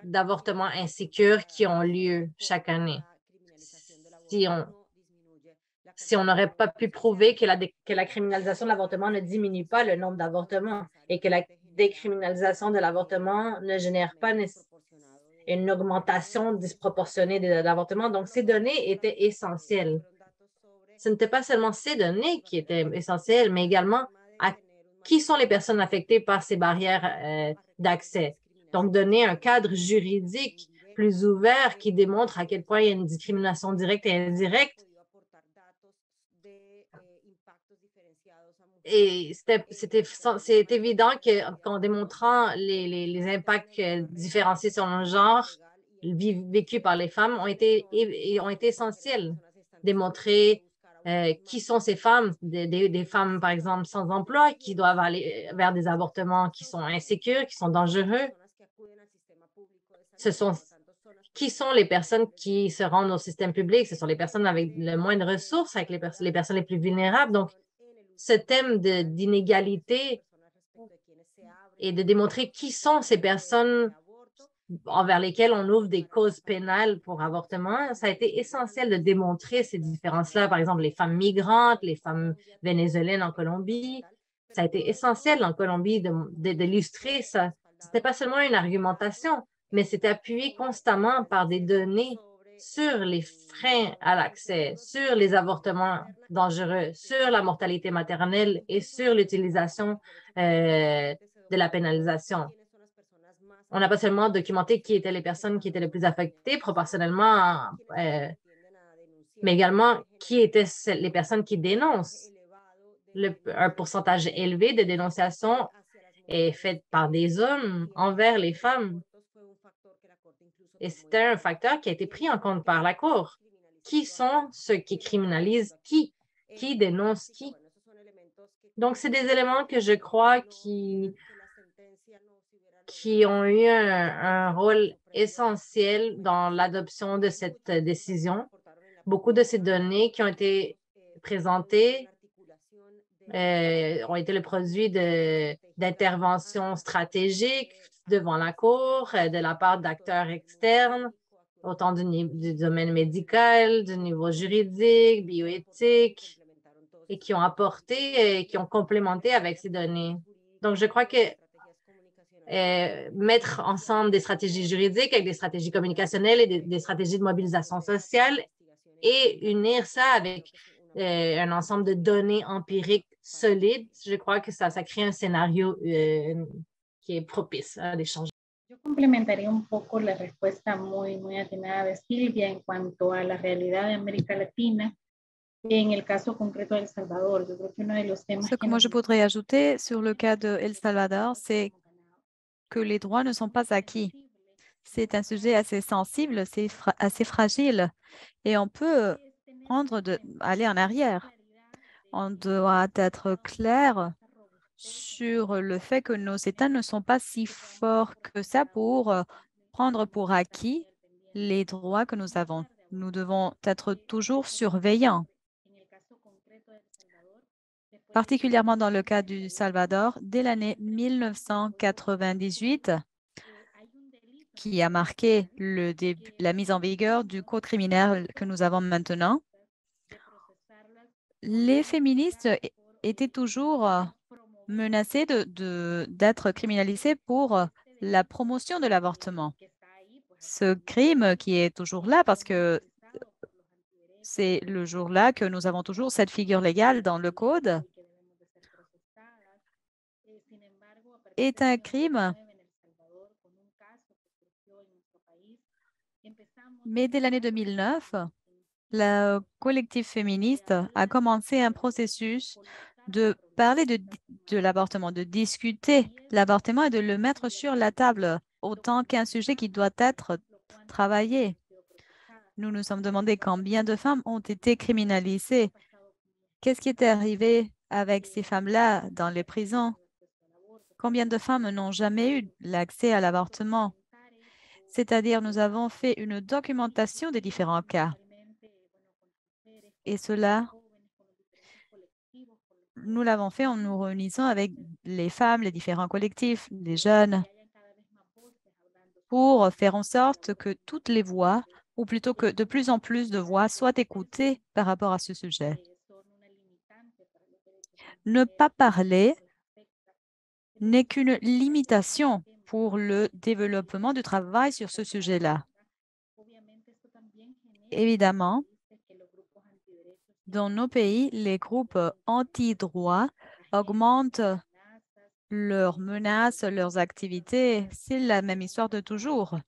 d'avortements insécures qui ont lieu chaque année. Si on n'aurait pas pu prouver que la criminalisation de l'avortement ne diminue pas le nombre d'avortements et que la décriminalisation de l'avortement ne génère pas une augmentation disproportionnée d'avortements. Donc, ces données étaient essentielles. Ce n'était pas seulement ces données qui étaient essentielles, mais également à qui sont les personnes affectées par ces barrières d'accès. Donc, donner un cadre juridique plus ouvert qui démontre à quel point il y a une discrimination directe et indirecte. Et c'est évident qu'en démontrant les impacts différenciés selon le genre vécus par les femmes ont été essentiels. Démontrer qui sont ces femmes, des femmes, par exemple, sans emploi, qui doivent aller vers des avortements qui sont insécures, qui sont dangereux. Qui sont les personnes qui se rendent au système public? Ce sont les personnes avec le moins de ressources, avec les personnes les plus vulnérables. Donc, ce thème d'inégalité et de démontrer qui sont ces personnes envers lesquelles on ouvre des causes pénales pour avortement, ça a été essentiel de démontrer ces différences-là. Par exemple, les femmes migrantes, les femmes vénézuéliennes en Colombie, ça a été essentiel en Colombie d'illustrer ça. Ce n'était pas seulement une argumentation, mais c'était appuyé constamment par des données sur les freins à l'accès, sur les avortements dangereux, sur la mortalité maternelle et sur l'utilisation de la pénalisation. On n'a pas seulement documenté qui étaient les personnes qui étaient les plus affectées proportionnellement, mais également qui étaient les personnes qui dénoncent. Un pourcentage élevé de dénonciations est fait par des hommes envers les femmes. Et c'était un facteur qui a été pris en compte par la Cour. Qui sont ceux qui criminalisent qui dénoncent qui? Donc, c'est des éléments que je crois qui ont eu un rôle essentiel dans l'adoption de cette décision. Beaucoup de ces données qui ont été présentées ont été le produit d'interventions stratégiques devant la Cour, de la part d'acteurs externes, autant du domaine médical, du niveau juridique, bioéthique, et qui ont apporté et qui ont complémenté avec ces données. Donc, je crois que mettre ensemble des stratégies juridiques avec des stratégies communicationnelles et des stratégies de mobilisation sociale et unir ça avec un ensemble de données empiriques solides, je crois que ça crée un scénario qui est propice à l'échange. Yo complementaría un poco la respuesta muy atinada de Silvia en cuanto a la realidad de América Latina. En el caso concreto de El Salvador, yo creo que uno de los temas Ce que moi je voudrais ajouter sur le cas de El Salvador, c'est que les droits ne sont pas acquis. C'est un sujet assez sensible, c'est assez fragile et on peut aller en arrière. On doit être clair sur le fait que nos États ne sont pas si forts que ça pour prendre pour acquis les droits que nous avons. Nous devons être toujours surveillants. Particulièrement dans le cas du Salvador, dès l'année 1998, qui a marqué la mise en vigueur du code criminel que nous avons maintenant, les féministes étaient toujours menacées d'être criminalisées pour la promotion de l'avortement. Ce crime qui est toujours là parce que c'est le jour-là que nous avons toujours cette figure légale dans le code, est un crime. Mais dès l'année 2009, le collectif féministe a commencé un processus de parler de l'avortement, de discuter l'avortement et de le mettre sur la table autant qu'un sujet qui doit être travaillé. Nous nous sommes demandé combien de femmes ont été criminalisées. Qu'est-ce qui est arrivé avec ces femmes-là dans les prisons? Combien de femmes n'ont jamais eu l'accès à l'avortement? C'est-à-dire, nous avons fait une documentation des différents cas. Et cela, nous l'avons fait en nous réunissant avec les femmes, les différents collectifs, les jeunes, pour faire en sorte que toutes les voix, ou plutôt que de plus en plus de voix, soient écoutées par rapport à ce sujet. Ne pas parler n'est qu'une limitation pour le développement du travail sur ce sujet-là. Évidemment, dans nos pays, les groupes anti-droit augmentent leurs menaces, leurs activités. C'est la même histoire de toujours.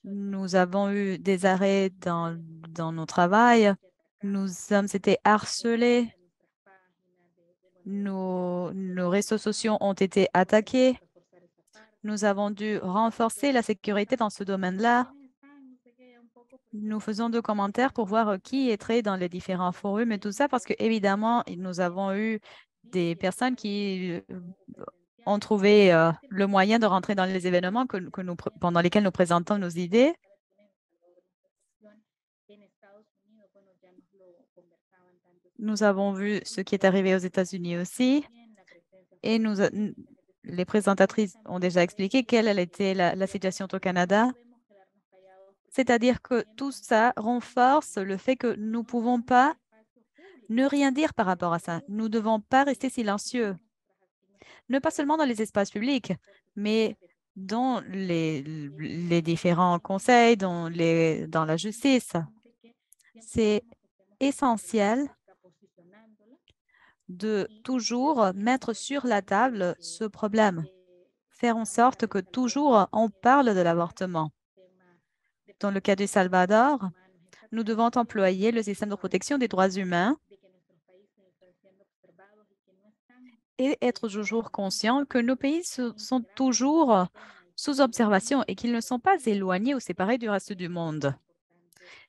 Nous avons eu des arrêts dans nos travails. Nous sommes été harcelés. Nos réseaux sociaux ont été attaqués. Nous avons dû renforcer la sécurité dans ce domaine-là. Nous faisons des commentaires pour voir qui est dans les différents forums et tout ça parce qu'évidemment, nous avons eu des personnes qui ont trouvé le moyen de rentrer dans les événements pendant lesquels nous présentons nos idées. Nous avons vu ce qui est arrivé aux États-Unis aussi et les présentatrices ont déjà expliqué quelle était la situation au Canada. C'est-à-dire que tout ça renforce le fait que nous ne pouvons pas ne rien dire par rapport à ça. Nous ne devons pas rester silencieux. Ne pas seulement dans les espaces publics, mais dans les différents conseils, dans la justice. C'est essentiel de toujours mettre sur la table ce problème, faire en sorte que toujours on parle de l'avortement. Dans le cas du Salvador, nous devons employer le système de protection des droits humains et être toujours conscients que nos pays sont toujours sous observation et qu'ils ne sont pas éloignés ou séparés du reste du monde.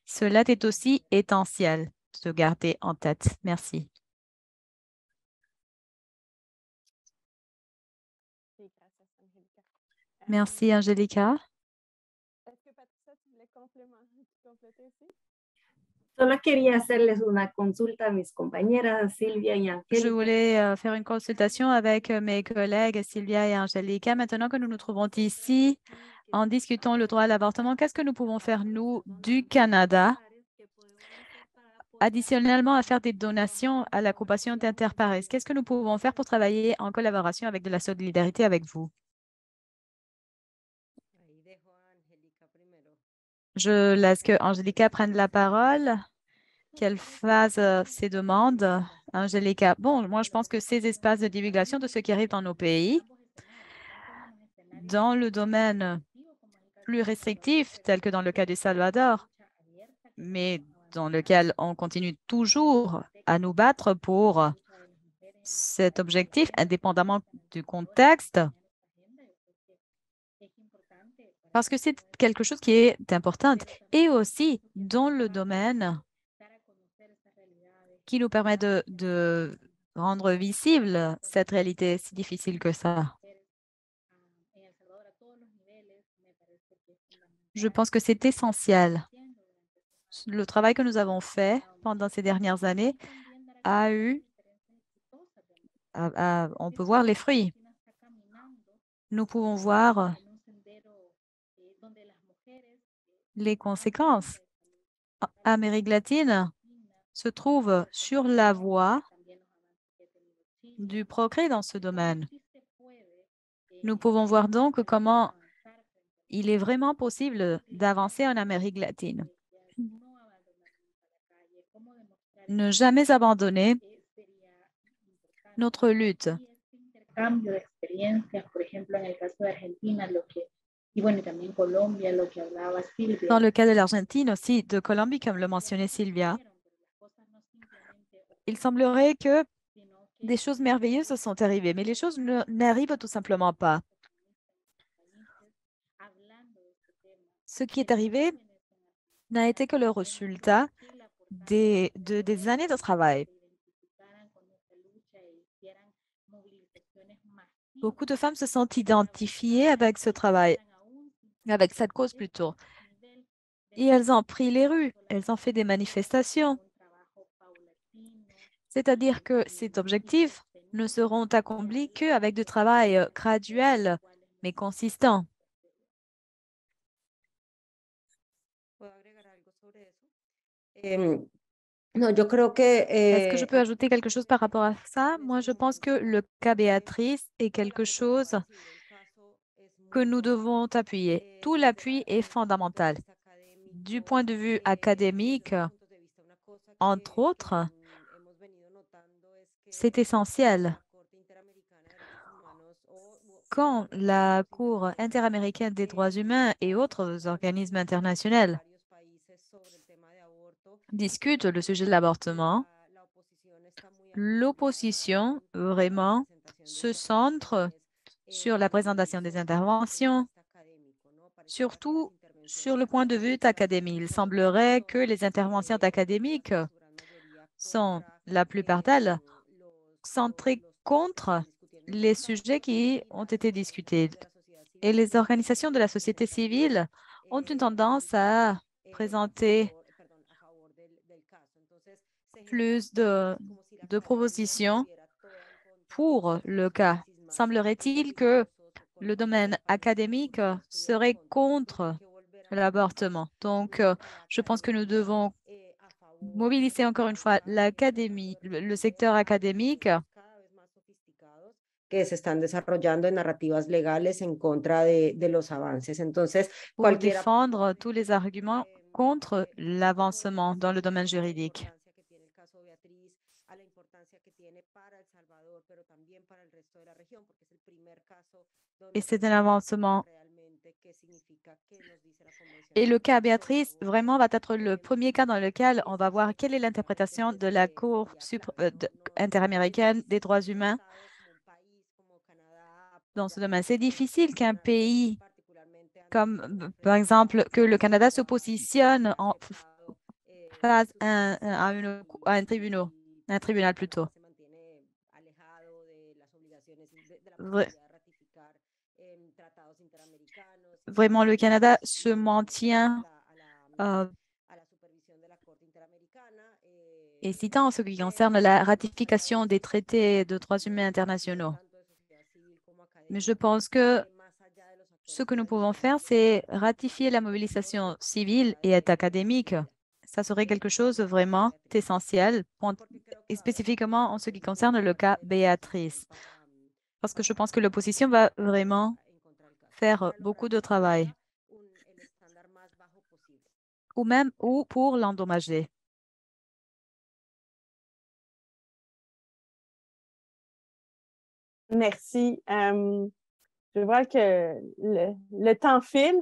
Cela est aussi essentiel de garder en tête. Merci. Merci, Angélica. Est-ce que Patricia, tu voulais compléter aussi? Solo quería hacerles una consulta a mis compañeras Silvia y Angélica. Je voulais faire une consultation avec mes collègues Sylvia et Angélica. Maintenant que nous nous trouvons ici, en discutant le droit à l'avortement, qu'est-ce que nous pouvons faire, nous, du Canada, additionnellement à faire des donations à la Coopération d'Interpares? Qu'est-ce que nous pouvons faire pour travailler en collaboration avec de la solidarité avec vous? Je laisse que Angélica prenne la parole, qu'elle fasse ses demandes. Angélica, bon, moi, je pense que ces espaces de divulgation de ce qui arrive dans nos pays, dans le domaine plus restrictif, tel que dans le cas du Salvador, mais dans lequel on continue toujours à nous battre pour cet objectif, indépendamment du contexte, parce que c'est quelque chose qui est important, et aussi dans le domaine qui nous permet de rendre visible cette réalité si difficile que ça. Je pense que c'est essentiel. Le travail que nous avons fait pendant ces dernières années on peut voir les fruits. Nous pouvons voir les conséquences. Amérique latine se trouve sur la voie du progrès dans ce domaine. Nous pouvons voir donc comment il est vraiment possible d'avancer en Amérique latine. Ne jamais abandonner notre lutte. Dans le cas de l'Argentine aussi, de Colombie, comme le mentionnait Sylvia, il semblerait que des choses merveilleuses sont arrivées, mais les choses n'arrivent tout simplement pas. Ce qui est arrivé n'a été que le résultat des années de travail. Beaucoup de femmes se sont identifiées avec ce travail, avec cette cause plutôt. Et elles ont pris les rues, elles ont fait des manifestations. C'est-à-dire que ces objectifs ne seront accomplis qu'avec du travail graduel, mais consistant. No, yo creo que Est-ce que je peux ajouter quelque chose par rapport à ça? Moi, je pense que le cas Béatrice est quelque chose que nous devons appuyer. Tout l'appui est fondamental. Du point de vue académique, entre autres, c'est essentiel. Quand la Cour interaméricaine des droits humains et autres organismes internationaux discutent le sujet de l'avortement, l'opposition vraiment se centre sur la présentation des interventions, surtout sur le point de vue académique. Il semblerait que les interventions académiques sont, la plupart d'elles, centrées contre les sujets qui ont été discutés. Et les organisations de la société civile ont une tendance à présenter plus de propositions pour le cas. Semblerait-il que le domaine académique serait contre l'avortement. Donc, je pense que nous devons mobiliser encore une fois l'académie, le secteur académique que se están desarrollando en narrativas legales en contra de los avances. Entonces, pour défendre tous les arguments contre l'avancement dans le domaine juridique. Et c'est un avancement. Et le cas Béatrice, vraiment, va être le premier cas dans lequel on va voir quelle est l'interprétation de la Cour interaméricaine des droits humains dans ce domaine. C'est difficile qu'un pays comme, par exemple, que le Canada se positionne face à un tribunal plutôt. Vraiment, le Canada se maintient hésitant en ce qui concerne la ratification des traités de droits humains internationaux. Mais je pense que ce que nous pouvons faire, c'est ratifier la mobilisation civile et académique. Ça serait quelque chose vraiment essentiel, et spécifiquement en ce qui concerne le cas Béatrice. Parce que je pense que l'opposition va vraiment faire beaucoup de travail, ou pour l'endommager. Merci. Je vois que le temps file.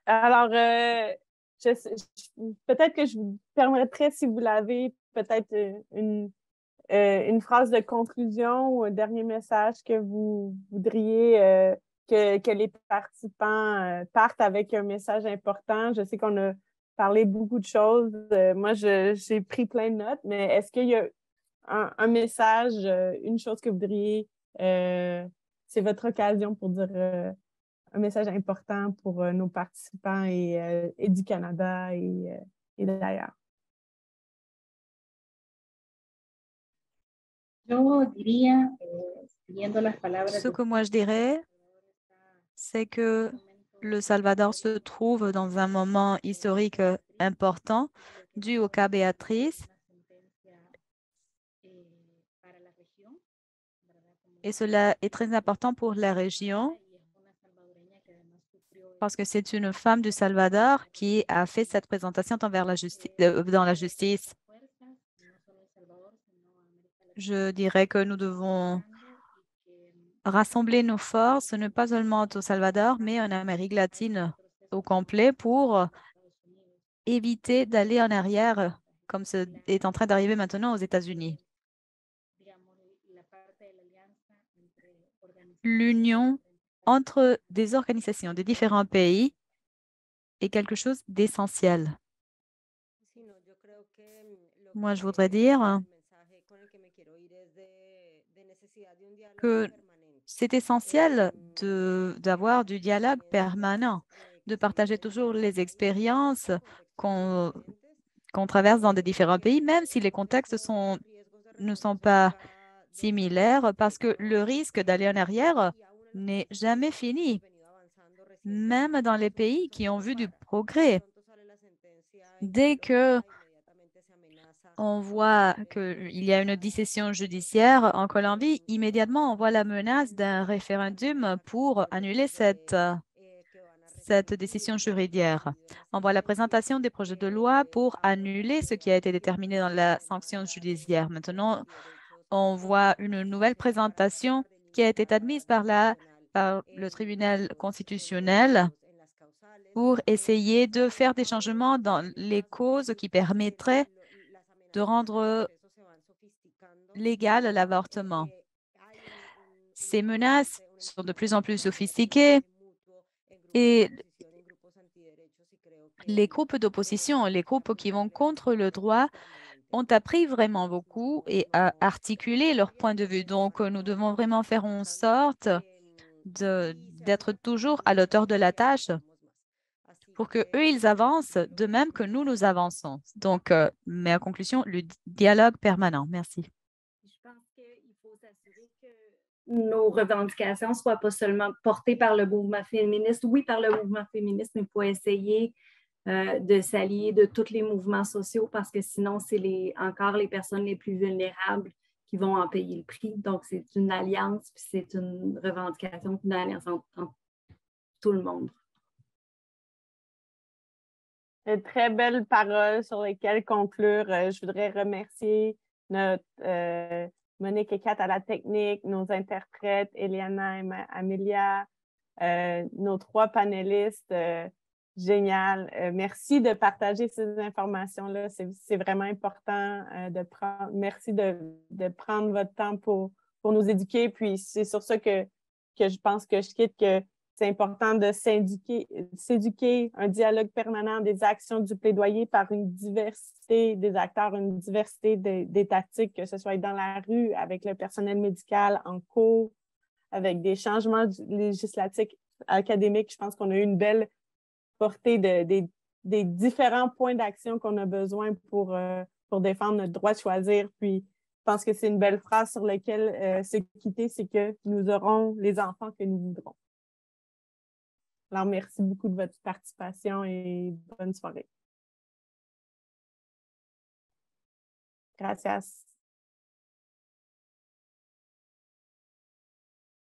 Alors, peut-être que je vous permettrai, si vous l'avez, peut-être une phrase de conclusion ou un dernier message que vous voudriez que les participants partent avec un message important. Je sais qu'on a parlé beaucoup de choses. Moi, j'ai pris plein de notes, mais est-ce qu'il y a un message, une chose que vous voudriez, c'est votre occasion pour dire un message important pour nos participants et du Canada et d'ailleurs. Ce que moi je dirais, c'est que le Salvador se trouve dans un moment historique important dû au cas Béatrice. Et cela est très important pour la région parce que c'est une femme du Salvador qui a fait cette présentation dans la justice. Je dirais que nous devons rassembler nos forces, ne pas seulement au Salvador, mais en Amérique latine au complet pour éviter d'aller en arrière comme ce est en train d'arriver maintenant aux États-Unis. L'union entre des organisations de différents pays est quelque chose d'essentiel. Moi, je voudrais dire que c'est essentiel d'avoir du dialogue permanent, de partager toujours les expériences qu'on traverse dans des différents pays, même si les contextes ne sont pas similaires, parce que le risque d'aller en arrière n'est jamais fini, même dans les pays qui ont vu du progrès. Dès que on voit qu'il y a une décision judiciaire en Colombie, immédiatement, on voit la menace d'un référendum pour annuler cette décision judiciaire. On voit la présentation des projets de loi pour annuler ce qui a été déterminé dans la sanction judiciaire. Maintenant, on voit une nouvelle présentation qui a été admise par le tribunal constitutionnel pour essayer de faire des changements dans les causes qui permettraient de rendre légal l'avortement. Ces menaces sont de plus en plus sophistiquées et les groupes d'opposition, les groupes qui vont contre le droit, ont appris vraiment beaucoup et à articuler leur point de vue. Donc, nous devons vraiment faire en sorte d'être toujours à l'auteur de la tâche pour que eux ils avancent de même que nous avançons. Donc, mais en conclusion, le dialogue permanent. Merci. Je pense qu'il faut s'assurer que nos revendications ne soient pas seulement portées par le mouvement féministe. Oui, par le mouvement féministe, mais il faut essayer de s'allier de tous les mouvements sociaux parce que sinon, c'est encore les personnes les plus vulnérables qui vont en payer le prix. Donc, c'est une alliance, puis c'est une revendication, une alliance entre tout le monde. Une très belle parole sur lesquelles conclure. Je voudrais remercier notre Monique et Kat à la technique, nos interprètes, Eliana et Amelia, nos 3 panélistes. Génial. Merci de partager ces informations-là. C'est vraiment important de prendre. Merci de prendre votre temps pour nous éduquer. Puis c'est sur ça que je pense que je quitte que c'est important de s'éduquer, un dialogue permanent, des actions du plaidoyer par une diversité des acteurs, une diversité des tactiques, que ce soit dans la rue, avec le personnel médical, en cours, avec des changements législatifs, académiques. Je pense qu'on a eu une belle portée des différents points d'action qu'on a besoin pour défendre notre droit de choisir. Puis, je pense que c'est une belle phrase sur laquelle se quitter, c'est que nous aurons les enfants que nous voudrons. Alors, merci beaucoup de votre participation et bonne soirée. Gracias.